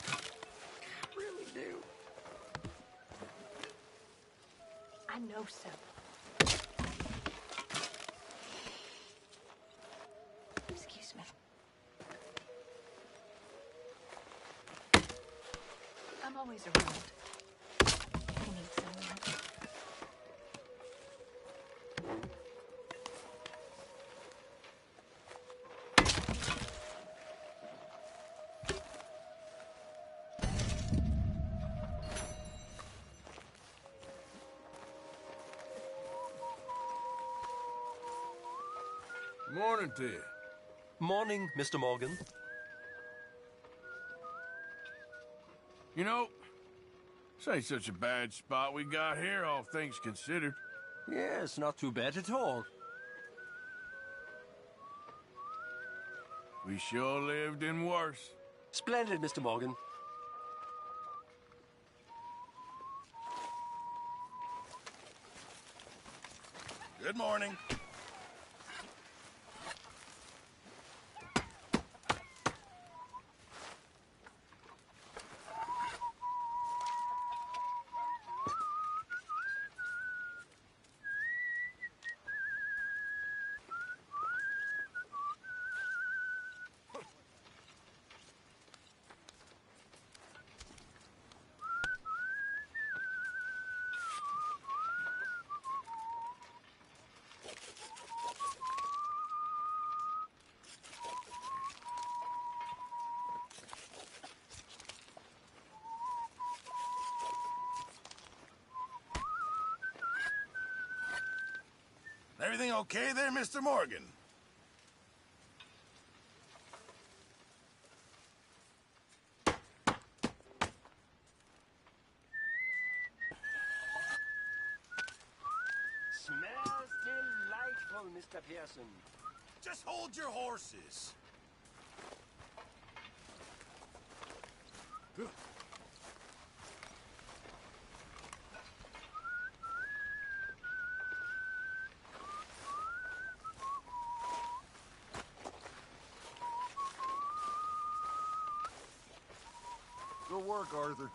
I really do. I know so. Excuse me. I'm always around. If you need someone. Morning to you. Morning, Mr. Morgan. You know, this ain't such a bad spot we got here, all things considered. Yes, not too bad at all. We sure lived in worse. Splendid, Mr. Morgan. Good morning. Everything okay there, Mr. Morgan? Smells delightful, Mr. Pearson. Just hold your horses. Good work, Arthur.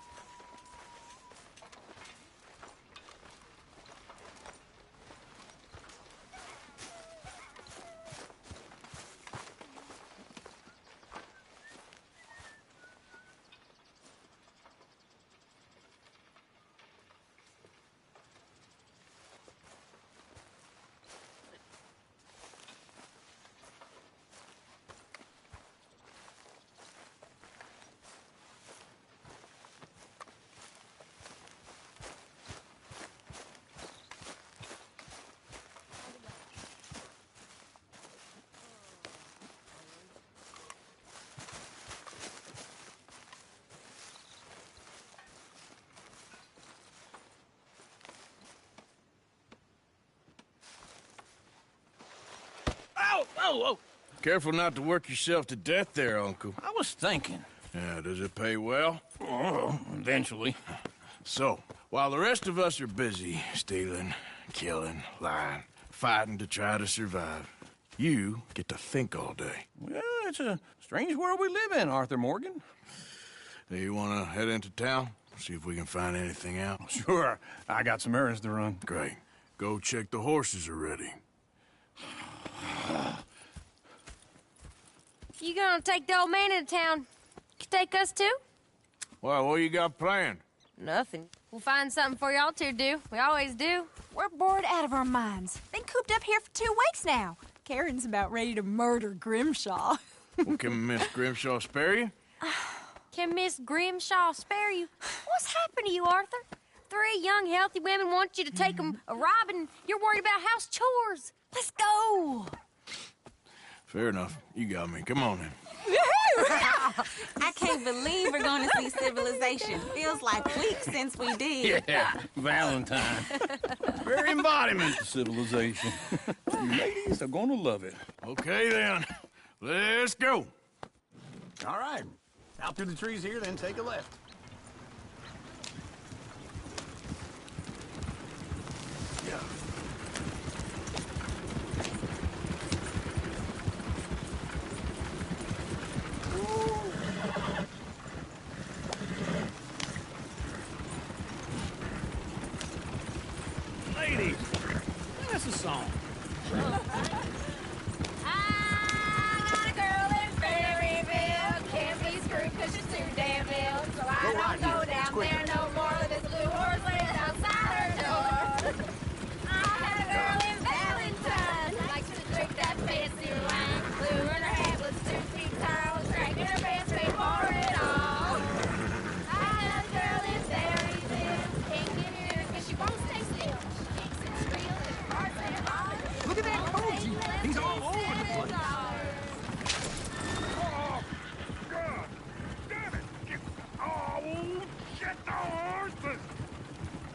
Oh. Careful not to work yourself to death there, Uncle. I was thinking. Yeah, does it pay well? Oh, eventually. So, while the rest of us are busy stealing, killing, lying, fighting to try to survive, you get to think all day. Well, it's a strange world we live in, Arthur Morgan. Hey, you want to head into town? See if we can find anything out? Sure. I got some errands to run. Great. Go check the horses are ready. You gonna take the old man into town? You take us too? Well, what you got planned? Nothing. We'll find something for y'all to do. We always do. We're bored out of our minds. Been cooped up here for 2 weeks now. Karen's about ready to murder Grimshaw. Well, can Miss Grimshaw spare you? Can Miss Grimshaw spare you? What's happened to you, Arthur? 3 young, healthy women want you to take them a robbing. You're worried about house chores. Let's go. Fair enough. You got me. Come on, then. I can't believe we're going to see civilization. Feels like weeks since we did. Yeah, Valentine. Very embodiment of civilization. You ladies are gonna love it. Okay, then. Let's go. All right. Out through the trees here, then take a left. Yeah. Ladies, that's a song. Look at that Koji. He's all over the place. Oh, God. Damn it. Oh, shit, the horses.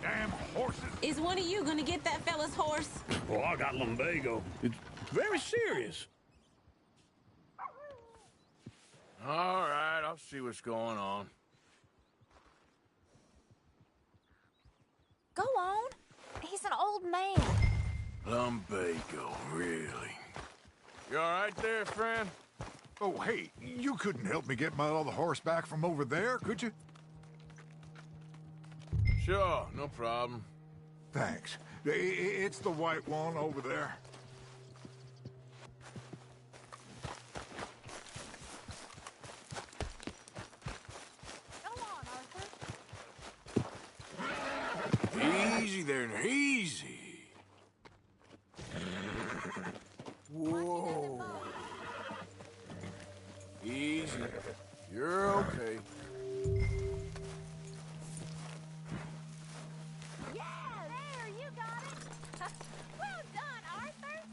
Damn horses. Is one of you going to get that fella's horse? Well, I got lumbago. It's very serious. All right, I'll see what's going on. Go on. He's an old man. Lumbago, really? You all right there, friend? Oh, hey, you couldn't help me get my other horse back from over there, could you? Sure, no problem. Thanks. It's the white one over there. Easy there, easy. Whoa. Easy. You're okay. Yeah, there, you got it. Well done, Arthur.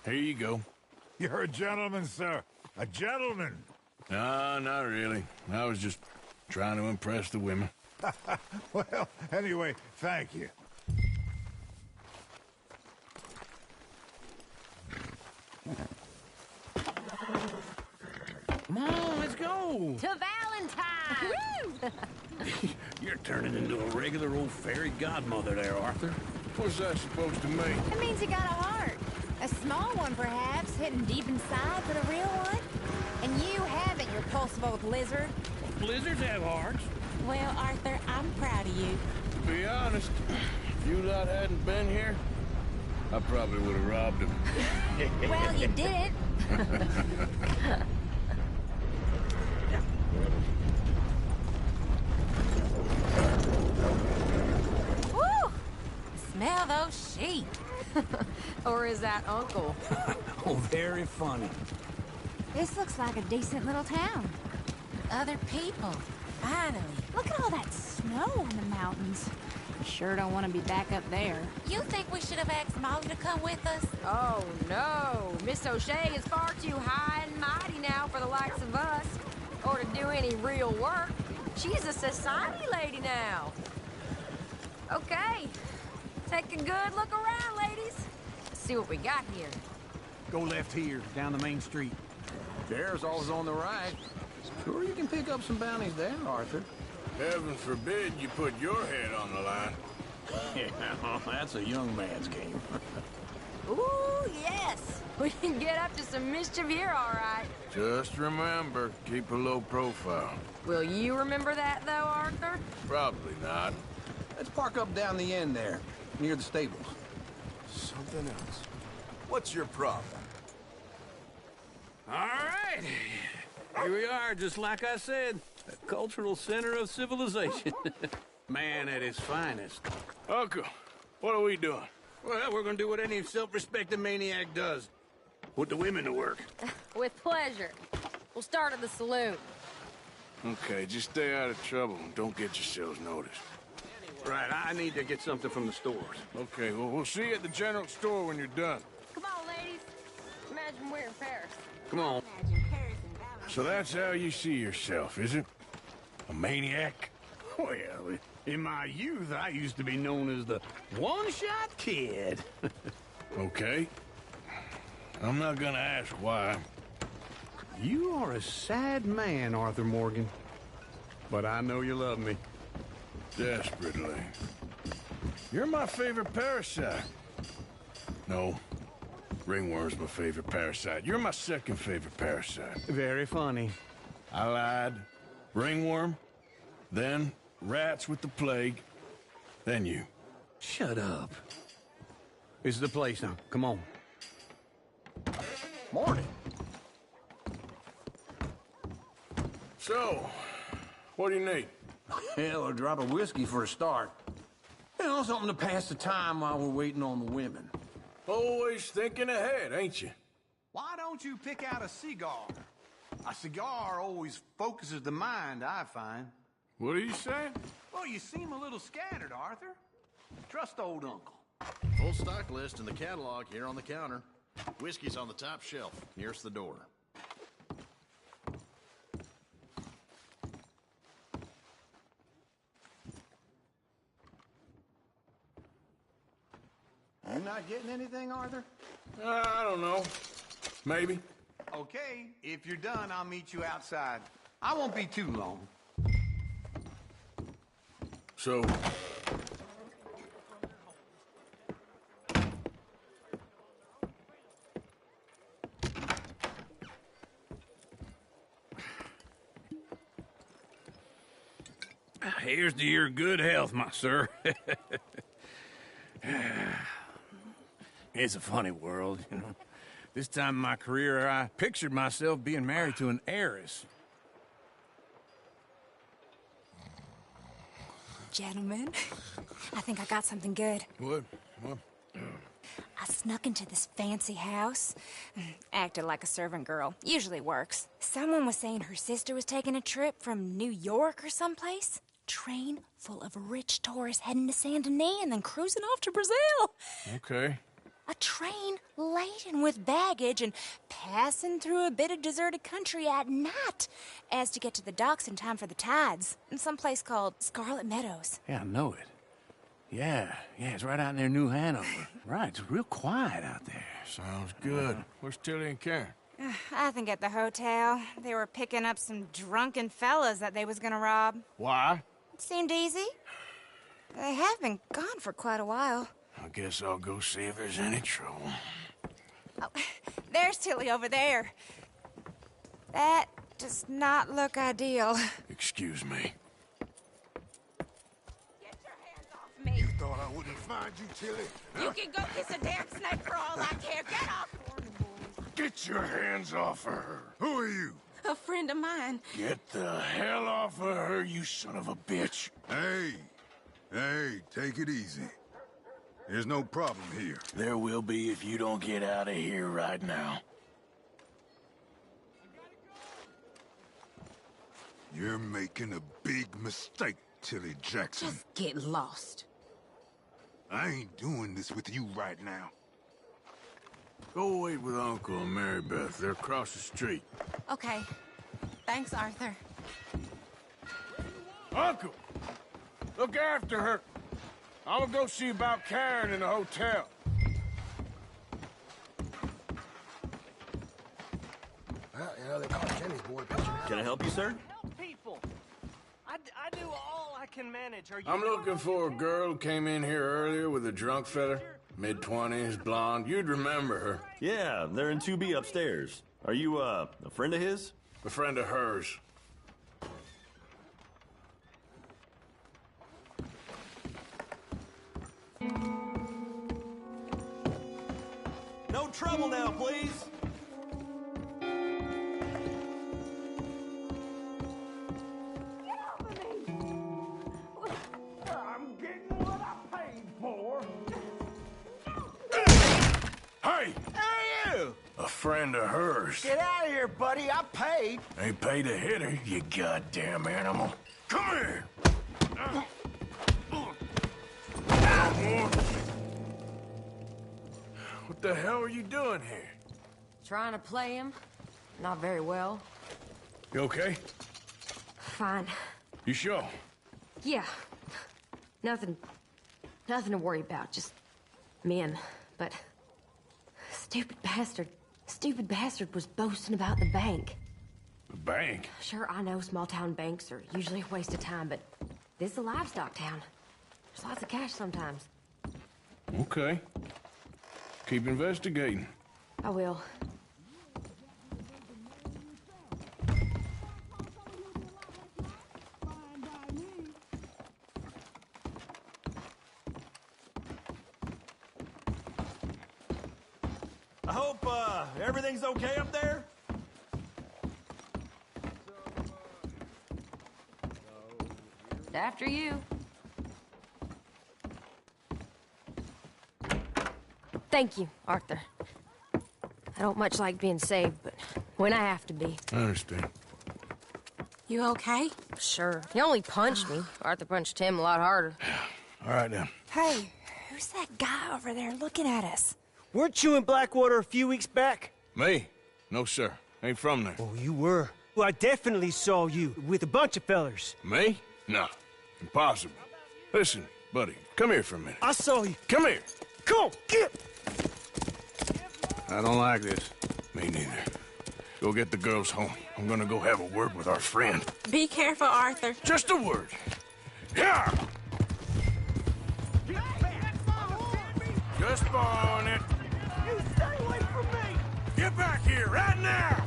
Here you go. You're a gentleman, sir. A gentleman. No, not really. I was just trying to impress the women. Well, anyway, thank you. Come on, let's go. To Valentine! You're turning into a regular old fairy godmother there, Arthur. What's that supposed to mean? It means you got a heart. A small one, perhaps, hidden deep inside, but a real one. And you haven't, you repulsive old lizard. Blizzards have hearts. Well, Arthur, I'm proud of you. To be honest, if you lot hadn't been here, I probably would have robbed him. Well, you did. Woo! Smell those sheep. Or is that Uncle? Oh, very funny. This looks like a decent little town. Other people. Finally. Look at all that snow on the mountains. You sure don't want to be back up there. You think we should have asked Molly to come with us? Oh, no. Miss O'Shea is far too high and mighty now for the likes of us. Or to do any real work. She's a society lady now. Okay. Take a good look around, ladies. See what we got here. Go left here, down the main street. There's always on the right. Sure you can pick up some bounties there, Arthur. Heaven forbid you put your head on the line. Yeah, that's a young man's game. Ooh, yes. We can get up to some mischief here, all right. Just remember, keep a low profile. Will you remember that, though, Arthur? Probably not. Let's park up down the end there, near the stables. Something else. What's your problem? All right. Here we are, just like I said. A cultural center of civilization. Man at his finest. Uncle, what are we doing? Well, we're gonna do what any self-respecting maniac does. Put the women to work. With pleasure. We'll start at the saloon. Okay, just stay out of trouble and don't get yourselves noticed. Right, I need to get something from the stores. Okay, well, we'll see you at the general store when you're done. Come on, ladies. Imagine we're in Paris. Come on. So that's how you see yourself, is it? A maniac? Well, in my youth, I used to be known as the one-shot kid. Okay. I'm not gonna ask why. You are a sad man, Arthur Morgan. But I know you love me. Desperately. You're my favorite parasite. No. Ringworm's my favorite parasite. You're my second favorite parasite. Very funny. I lied. Ringworm, then rats with the plague, then you. Shut up. This is the place now. Come on. Morning. So, what do you need? Hell, a drop of whiskey for a start. You know, something to pass the time while we're waiting on the women. Always thinking ahead, ain't you? Why don't you pick out a cigar? A cigar always focuses the mind, I find. What are you saying? Well, you seem a little scattered, Arthur. Trust old Uncle. Full stock list in the catalog here on the counter. Whiskey's on the top shelf, nearest the door. You not getting anything, Arthur? I don't know. Maybe. Okay, if you're done, I'll meet you outside. I won't be too long. So... Here's to your good health, my sir. It's a funny world, you know. This time in my career, I pictured myself being married to an heiress. Gentlemen, I think I got something good. What? I snuck into this fancy house. Acted like a servant girl. Usually works. Someone was saying her sister was taking a trip from New York or someplace. Train full of rich tourists heading to Saint Denis and then cruising off to Brazil. Okay. A train laden with baggage and passing through a bit of deserted country at night as to get to the docks in time for the tides in some place called Scarlet Meadows. Yeah, I know it. Yeah, it's right out near New Hanover. Right, it's real quiet out there. Sounds good. Where's Tilly and Karen? I think at the hotel. They were picking up some drunken fellas that they was gonna rob. Why? It seemed easy. They have been gone for quite a while. I guess I'll go see if there's any trouble. Oh, there's Tilly over there. That does not look ideal. Excuse me. Me. You thought I wouldn't find you, Tilly? You can go kiss a damn snake for all I care. Get off! Get your hands off her. Who are you? A friend of mine. Get the hell off of her, you son of a bitch. Hey, take it easy. There's no problem here. There will be if you don't get out of here right now. You're making a big mistake, Tilly Jackson. Just get lost. I ain't doing this with you right now. Go wait with Uncle and Mary Beth. They're across the street. Okay. Thanks, Arthur. Uncle! Look after her. I'm gonna go see about Karen in the hotel. Well, you know, they call Jenny's boy picture. Can I help you, sir? Help people. I do all I can manage. Are you? I'm looking for a girl who came in here earlier with a drunk fella. Mid-20s, blonde. You'd remember her. Yeah, they're in 2B upstairs. Are you, a friend of his? A friend of hers. No trouble now, please. I'm getting what I paid for. Hey! Hey, you! A friend of hers. Get out of here, buddy. I paid. Ain't paid to hit her, you goddamn animal. Come here! What the hell are you doing here? Trying to play him. Not very well. You okay? Fine. You sure? Yeah. Nothing to worry about. Just men. But stupid bastard was boasting about the bank. The bank? Sure, I know small town banks are usually a waste of time, but this is a livestock town. There's lots of cash sometimes. Okay. Keep investigating. I will. I hope, everything's okay up there? After you. Thank you, Arthur. I don't much like being saved, but when I have to be. I understand. You okay? Sure. He only punched me. Arthur punched him a lot harder. All right, then. Hey, who's that guy over there looking at us? Weren't you in Blackwater a few weeks back? Me? No, sir. Ain't from there. Oh, you were. Well, I definitely saw you with a bunch of fellers. Me? No. Impossible. Listen, buddy, come here for a minute. I saw you. Come here. Come on, get! I don't like this. Me neither. Go get the girls home. I'm gonna go have a word with our friend. Be careful, Arthur. Just a word. Yeah! Just on it. You stay away from me! Get back here right now!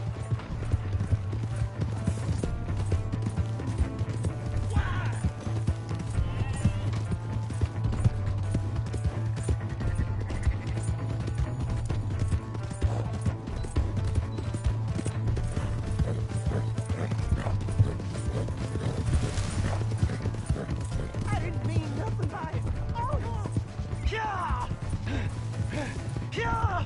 I didn't mean nothing by it. Oh! Yeah! Yeah!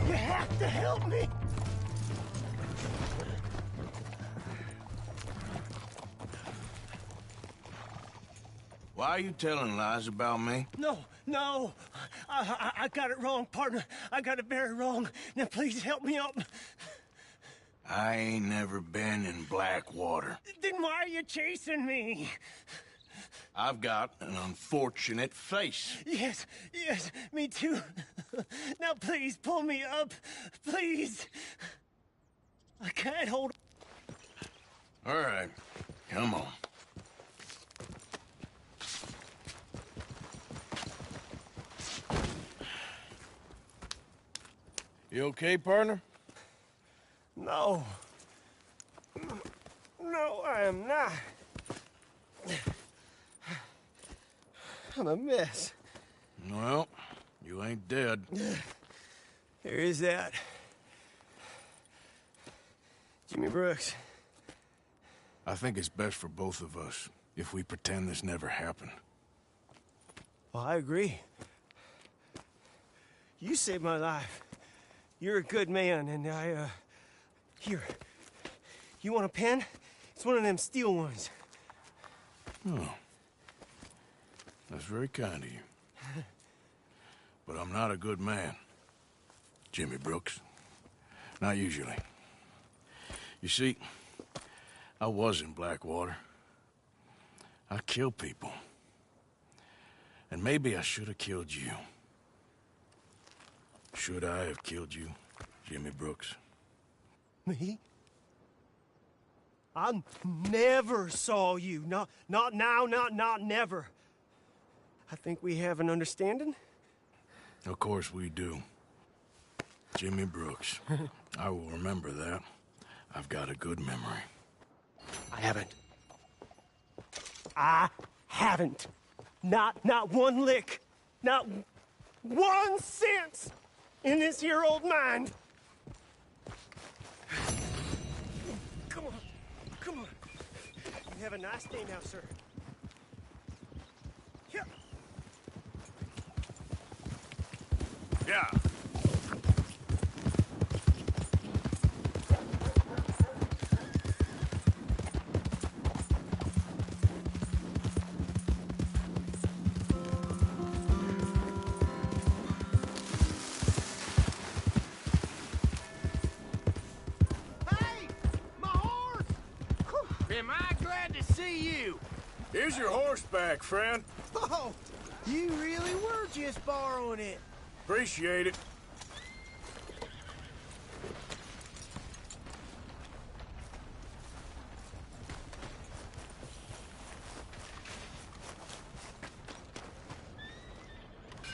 You have to help me! Why are you telling lies about me? No. I got it wrong, partner. I got it very wrong. Now please help me up. I ain't never been in Blackwater. Then why are you chasing me? I've got an unfortunate face. Yes, me too. Now please pull me up, please. I can't hold. All right, come on. You okay, partner? No, I am not. I'm a mess. Well, you ain't dead. There is that. Jimmy Brooks. I think it's best for both of us if we pretend this never happened. Well, I agree. You saved my life. You're a good man, and Here. You want a pen? It's one of them steel ones. Oh. That's very kind of you. But I'm not a good man, Jimmy Brooks. Not usually. You see, I was in Blackwater. I killed people. And maybe I should have killed you. Should I have killed you, Jimmy Brooks? Me? I never saw you. Not now, not never. I think we have an understanding. Of course we do. Jimmy Brooks. I will remember that. I've got a good memory. I haven't. Not one lick. Not 1 cent in this here old mind. Come on. You have a nice day now, sir. Yeah. Am I glad to see you? Here's your horseback, friend. Oh, you really were just borrowing it. Appreciate it.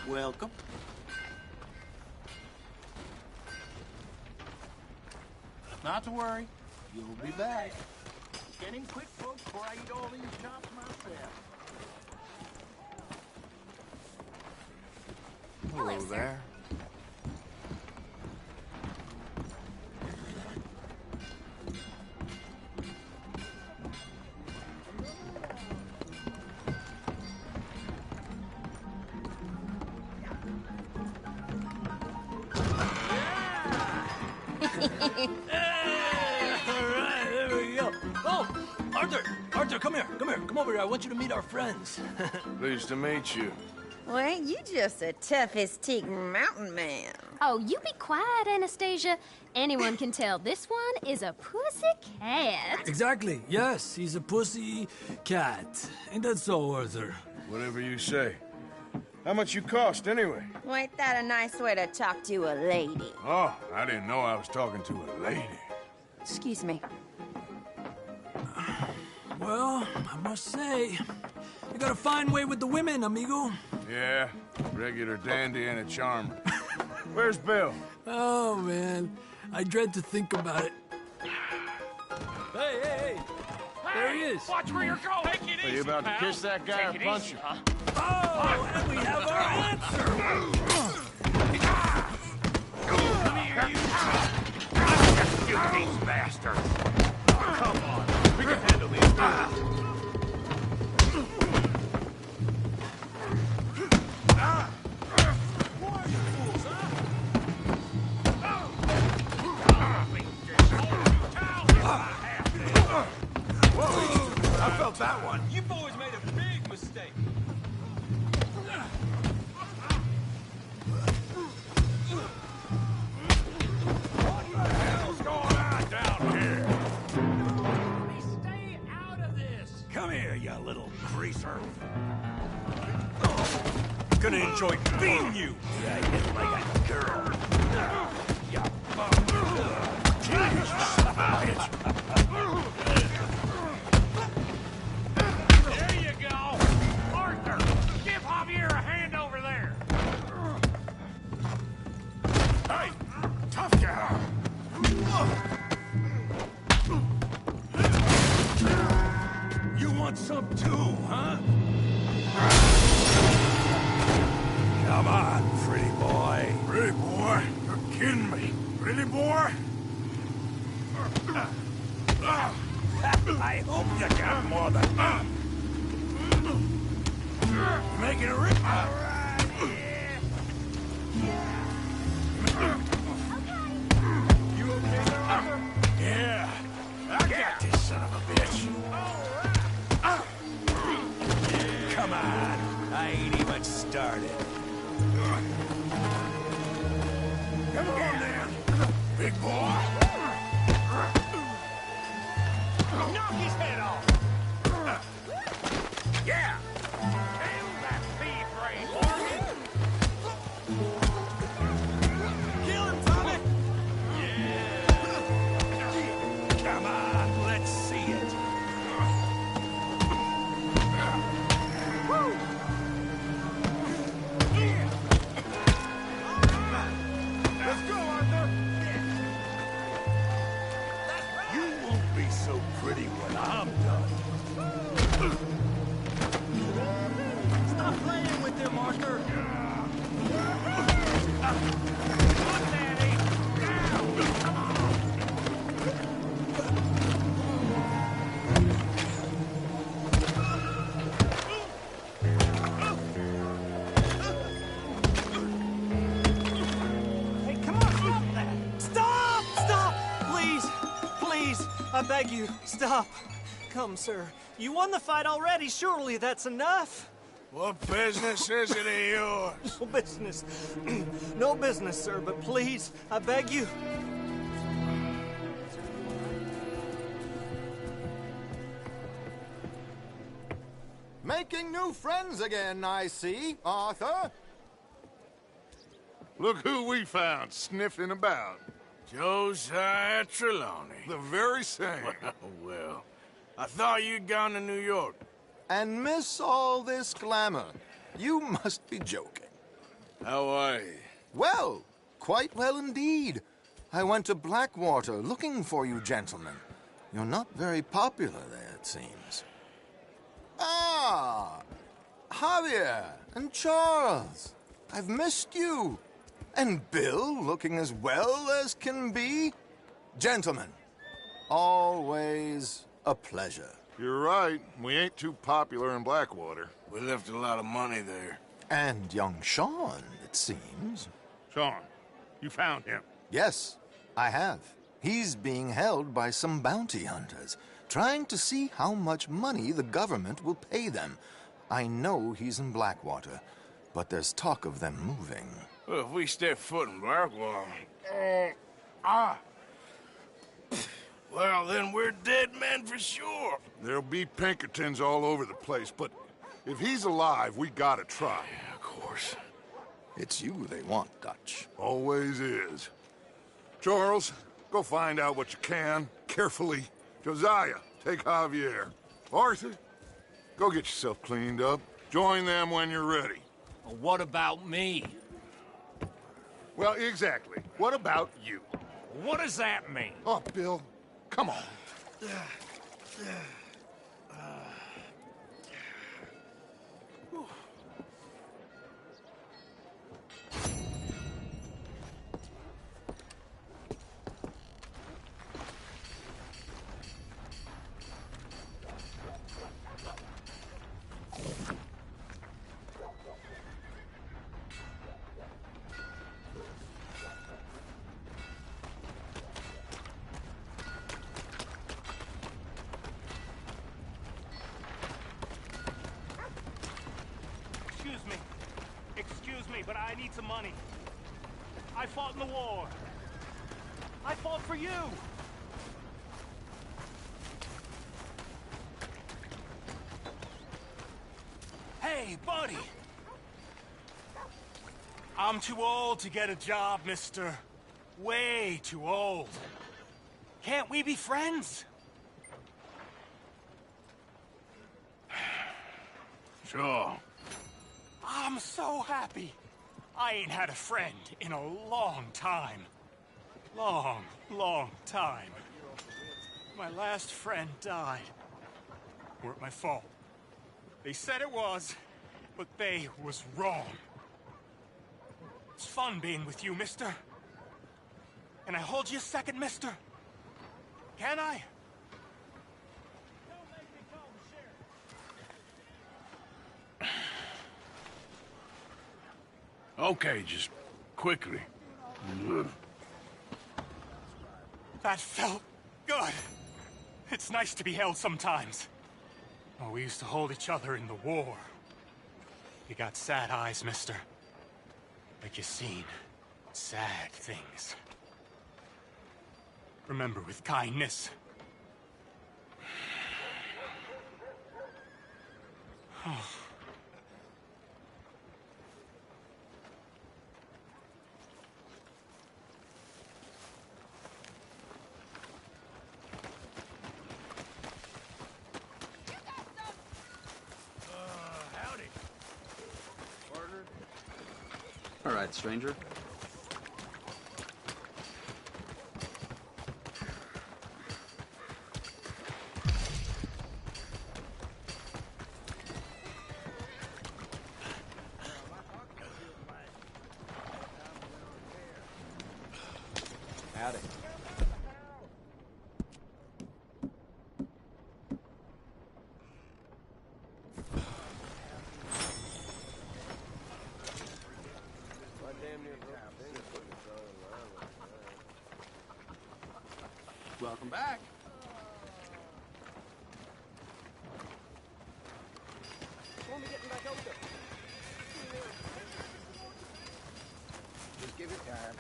Welcome. Not to worry. You'll be back. Getting quick, folks, before I eat all these chops myself. Hello, sir. There. Arthur, come here. Come over here. I want you to meet our friends. Pleased to meet you. Well, ain't you just the toughest teak mountain man? Oh, you be quiet, Anastasia. Anyone can tell this one is a pussy cat. Exactly. Yes, he's a pussy cat. Ain't that so, Arthur? Whatever you say. How much you cost, anyway? Well, ain't that a nice way to talk to a lady? Oh, I didn't know I was talking to a lady. Excuse me. Well, I must say, you got a fine way with the women, amigo. Yeah, regular dandy and a charmer. Where's Bill? Oh, man. I dread to think about it. Hey! There he is. Watch where you're going. Take it easy, Are you about pal. to kiss that guy Take or it punch easy, him? huh? Oh, and we have our answer. Come here, you. I'll just shoot these bastards. Oh, come on. We can handle these. I felt that one. You boys made a big mistake. What the hell's going on down here? Stay out of this. Come here, you little greaser. Gonna enjoy beating you. Yeah, I hit like a girl. Yeah. There you go. Arthur, give Javier a hand over there. Hey, tough guy. You want some too, huh? Come on, pretty boy. Pretty boy? You're kidding me. Pretty boy? I hope you got more than that. Making a rip. All right, yeah. You okay there, Arthur? Come on. I ain't even started. Come on, then. Big boy. Knock his head off! Yeah! Kill that thief, Ray Morgan! Kill him, Tommy! Yeah! Come on, let's see it. Woo! Let's go, Arthur! You won't be so pretty when I'm done. Stop playing with him, Arthur! Look, Daddy! Hey, come on, stop that! Stop! Stop! Please! Please! I beg you, stop! Come, sir. You won the fight already. Surely that's enough. What business is it of yours? No business. No business, sir, but please, I beg you. Making new friends again, I see, Arthur. Look who we found sniffing about. Josiah Trelawney. The very same. Well, I thought you'd gone to New York. And miss all this glamour. You must be joking. How are you? Well, quite well indeed. I went to Blackwater looking for you gentlemen. You're not very popular there, it seems. Ah! Javier and Charles. I've missed you. And Bill looking as well as can be. Gentlemen, always a pleasure. You're right. We ain't too popular in Blackwater. We left a lot of money there. And young Sean, it seems. Sean, you found him? Yes, I have. He's being held by some bounty hunters, trying to see how much money the government will pay them. I know he's in Blackwater, but there's talk of them moving. Well, if we step foot in Blackwater... Well, then we're dead men for sure. There'll be Pinkertons all over the place, but if he's alive, we gotta try. Yeah, of course. It's you they want, Dutch. Always is. Charles, go find out what you can, carefully. Josiah, take Javier. Arthur, go get yourself cleaned up. Join them when you're ready. Well, what about me? Well, exactly. What about you? What does that mean? Oh, Bill, come on. Excuse me, but I need some money. I fought in the war. I fought for you. Hey, buddy. I'm too old to get a job, mister. Way too old. Can't we be friends? Sure. I'm so happy. I ain't had a friend in a long time. Long, long time. My last friend died. Weren't my fault. They said it was, but they was wrong. It's fun being with you, mister. Can I hold you a second, mister? Can I? Okay, just quickly. That felt good. It's nice to be held sometimes. Oh, we used to hold each other in the war. You got sad eyes, mister. Like you've seen sad things. Remember, with kindness. Oh. Howdy. Partner. All right, stranger. Howdy. Welcome back. Just give it time.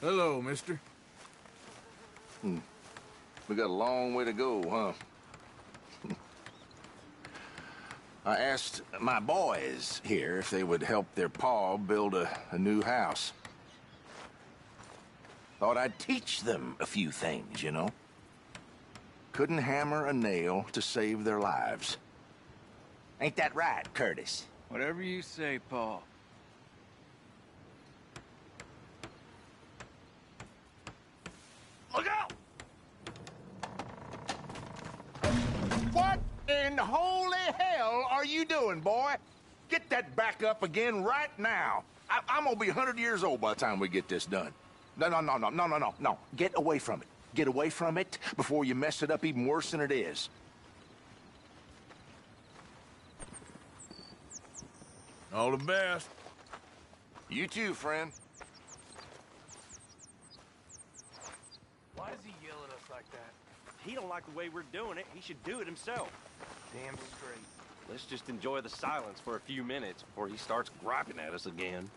Hello, mister. We got a long way to go, huh? I asked my boys here if they would help their pa build a new house. Thought I'd teach them a few things, you know? Couldn't hammer a nail to save their lives. Ain't that right, Curtis? Whatever you say, Paul. Look out! What in holy hell are you doing, boy? Get that back up again right now. I'm gonna be 100 years old by the time we get this done. No. Get away from it. Get away from it before you mess it up even worse than it is. All the best. You too, friend. Why does he yell at us like that? He don't like the way we're doing it. He should do it himself. Damn straight. Let's just enjoy the silence for a few minutes before he starts griping at us again.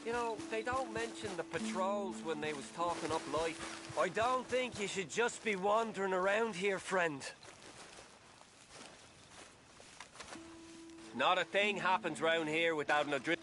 You know, they don't mention the patrols when they was talking up life. I don't think you should just be wandering around here, friend. Not a thing happens round here without an adrift.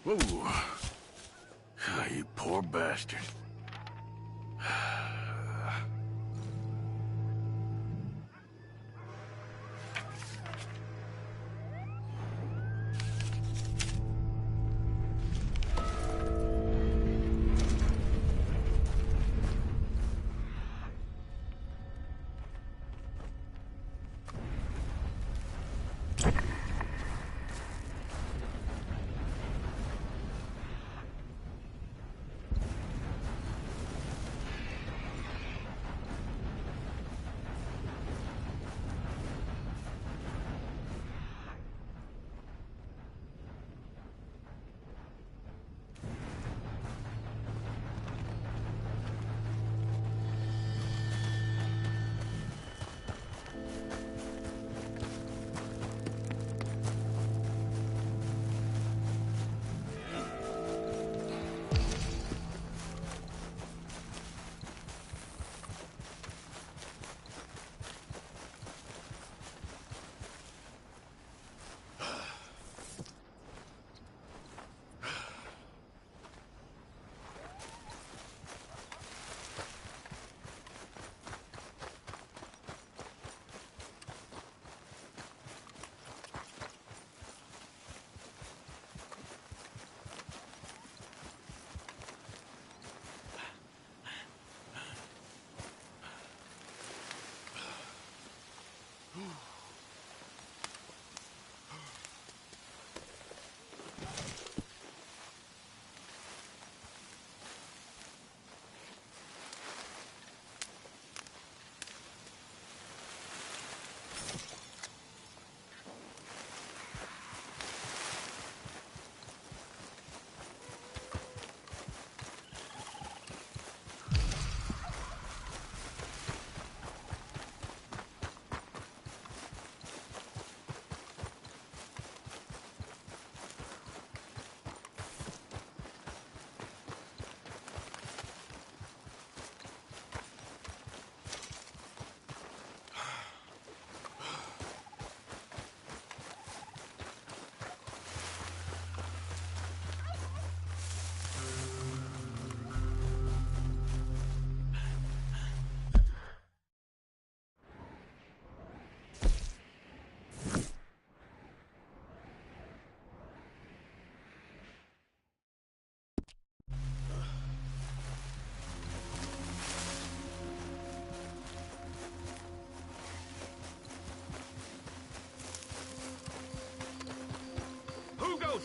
Ooh. Ah, you poor bastard.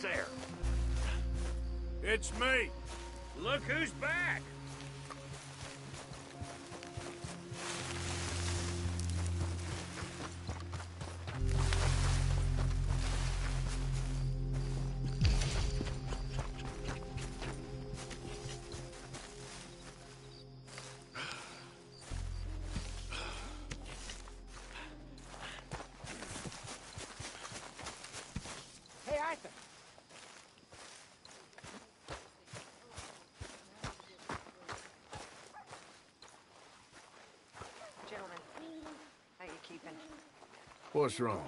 There. It's me. Look who's back. Hey, Arthur. Gentlemen, how you keeping? What's wrong?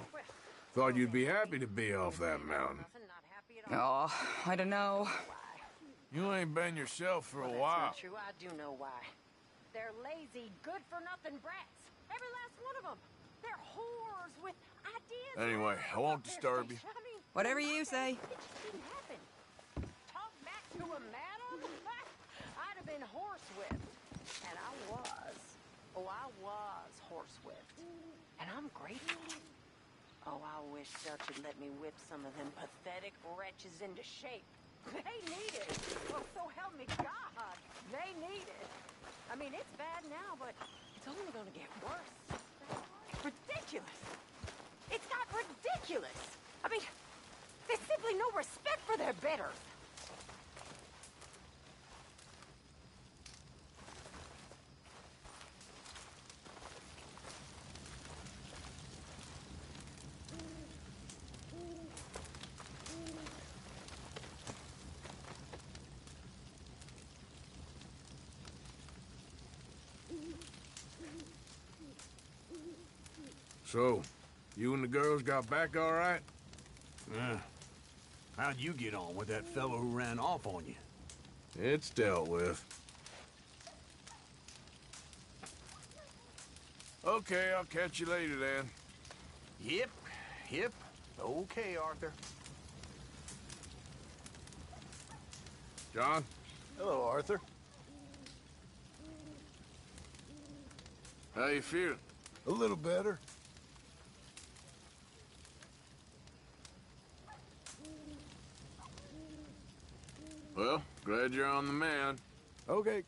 Thought you'd be happy to be off that mountain. Oh, I don't know. You ain't been yourself for a That's while. not true. I do know why. They're lazy, good-for-nothing brats. Every last one of them. They're whores with ideas. Anyway, I won't disturb you. I mean, Whatever you say. it just didn't happen. Talk back to a madam? I'd have been horsewhipped. And I was. Oh, I was horsewhipped. And I'm grateful. Oh, I wish Dutch had let me whip some of them pathetic wretches into shape. They need it. Oh, so help me God. They need it. I mean, it's bad now, but it's only going to get worse. It's ridiculous. It's got ridiculous. I mean, there's simply no respect for their betters. So, you and the girls got back all right? Yeah. How'd you get on with that fellow who ran off on you? It's dealt with. Okay, I'll catch you later then. Yep. Okay, Arthur. John? Hello, Arthur. How you feeling? A little better. Well, glad you're on the man. Okay.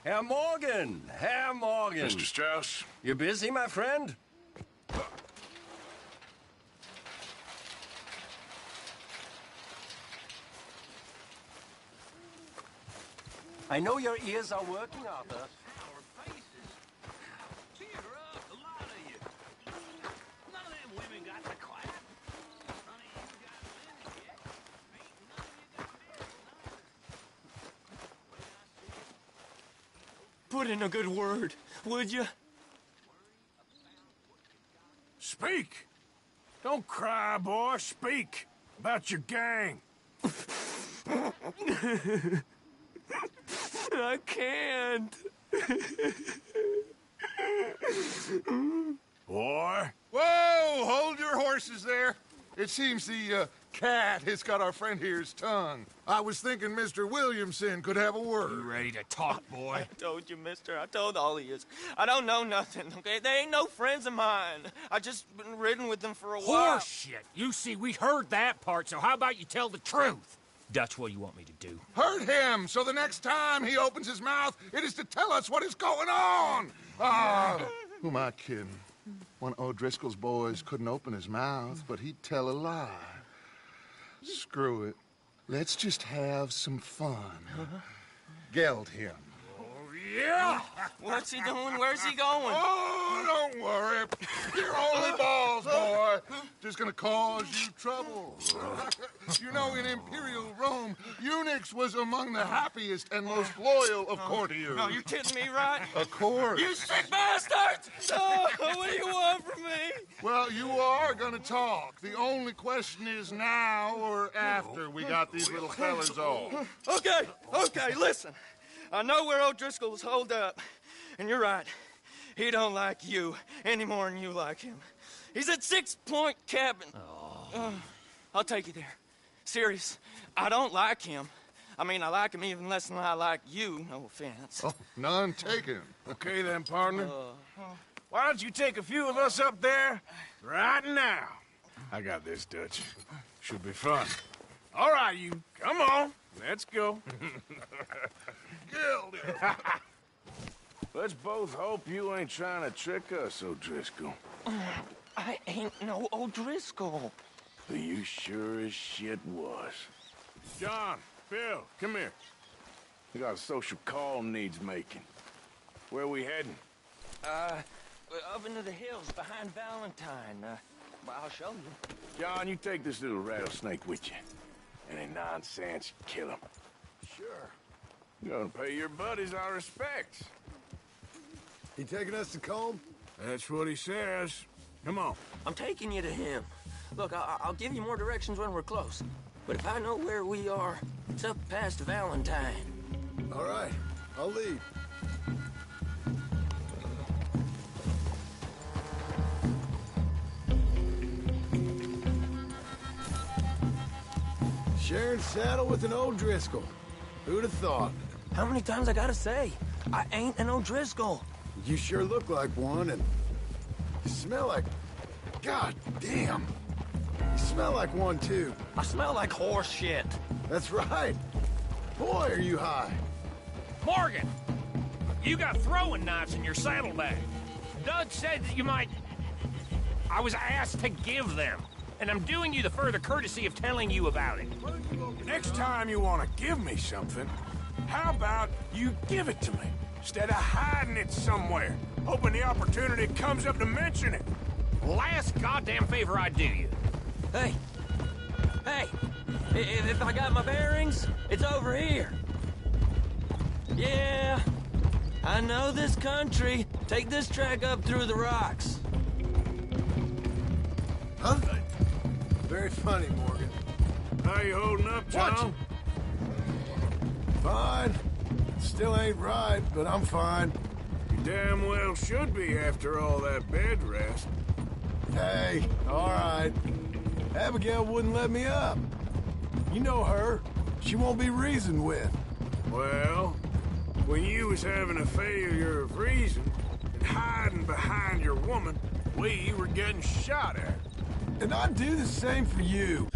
Herr Morgan! Herr Morgan! Mr. Strauss? You busy, my friend? I know your ears are working, Arthur. Put in a good word, would you? Speak! Don't cry, boy. Speak about your gang. I can't. Boy. Whoa! Hold your horses there. It seems the cat has got our friend here's tongue. I was thinking Mr. Williamson could have a word. You ready to talk, boy? I told you, mister. I told all of you. I don't know nothing, okay? They ain't no friends of mine. I just been ridden with them for a while. Horseshit! You see, we heard that part, so how about you tell the truth? Dutch, what do you want me to do? Hurt him, so the next time he opens his mouth, it is to tell us what is going on. Who am I kidding? One of O'Driscoll's boys couldn't open his mouth, but he'd tell a lie. Screw it. Let's just have some fun. Geld him. Yeah! What's he doing? Where's he going? Oh, don't worry. You're only balls, boy. Just gonna cause you trouble. You know, in Imperial Rome, eunuchs was among the happiest and most loyal of courtiers. No, you're kidding me, right? Of course. You sick bastards! Oh, what do you want from me? Well, you are gonna talk. The only question is now or after we got these little fellas off. Okay, listen. I know where O'Driscoll's holed up, and you're right. He don't like you any more than you like him. He's at 6 Point Cabin. I'll take you there. Serious, I don't like him. I mean, I like him even less than I like you, no offense. Oh, none taken. Okay then, partner. Why don't you take a few of us up there right now? I got this, Dutch. Should be fun. All right, you. Come on. Let's go. Let's both hope you ain't trying to trick us, O'Driscoll. I ain't no O'Driscoll. You sure as shit was. John, Bill, come here. We got a social call needs making. Where we heading? Up into the hills behind Valentine. Well, I'll show you. John, you take this little rattlesnake with you. Any nonsense, kill him. Sure. You're gonna pay your buddies our respects. He taking us to Combe? That's what he says. Come on. I'm taking you to him. Look, I'll give you more directions when we're close. But if I know where we are, it's up past Valentine. All right, I'll lead. Sharing saddle with an O'Driscoll. Who'd have thought? How many times I gotta say? I ain't an O'Driscoll. You sure look like one, and you smell like... God damn. You smell like one, too. I smell like horse shit. That's right. Boy, are you high. Morgan! You got throwing knives in your saddlebag. Dud said that you might... I was asked to give them, and I'm doing you the further courtesy of telling you about it. Next time you want to give me something, how about you give it to me, instead of hiding it somewhere, hoping the opportunity comes up to mention it? Last goddamn favor I do you. Hey, if I got my bearings, it's over here. Yeah, I know this country. Take this track up through the rocks. Huh? Very funny, Morgan. How you holding up, John? Fine. Still ain't right, but I'm fine. You damn well should be after all that bed rest. Hey, all right. Abigail wouldn't let me up. You know her. She won't be reasoned with. Well, when you was having a failure of reason and hiding behind your woman, we were getting shot at. And I'd do the same for you.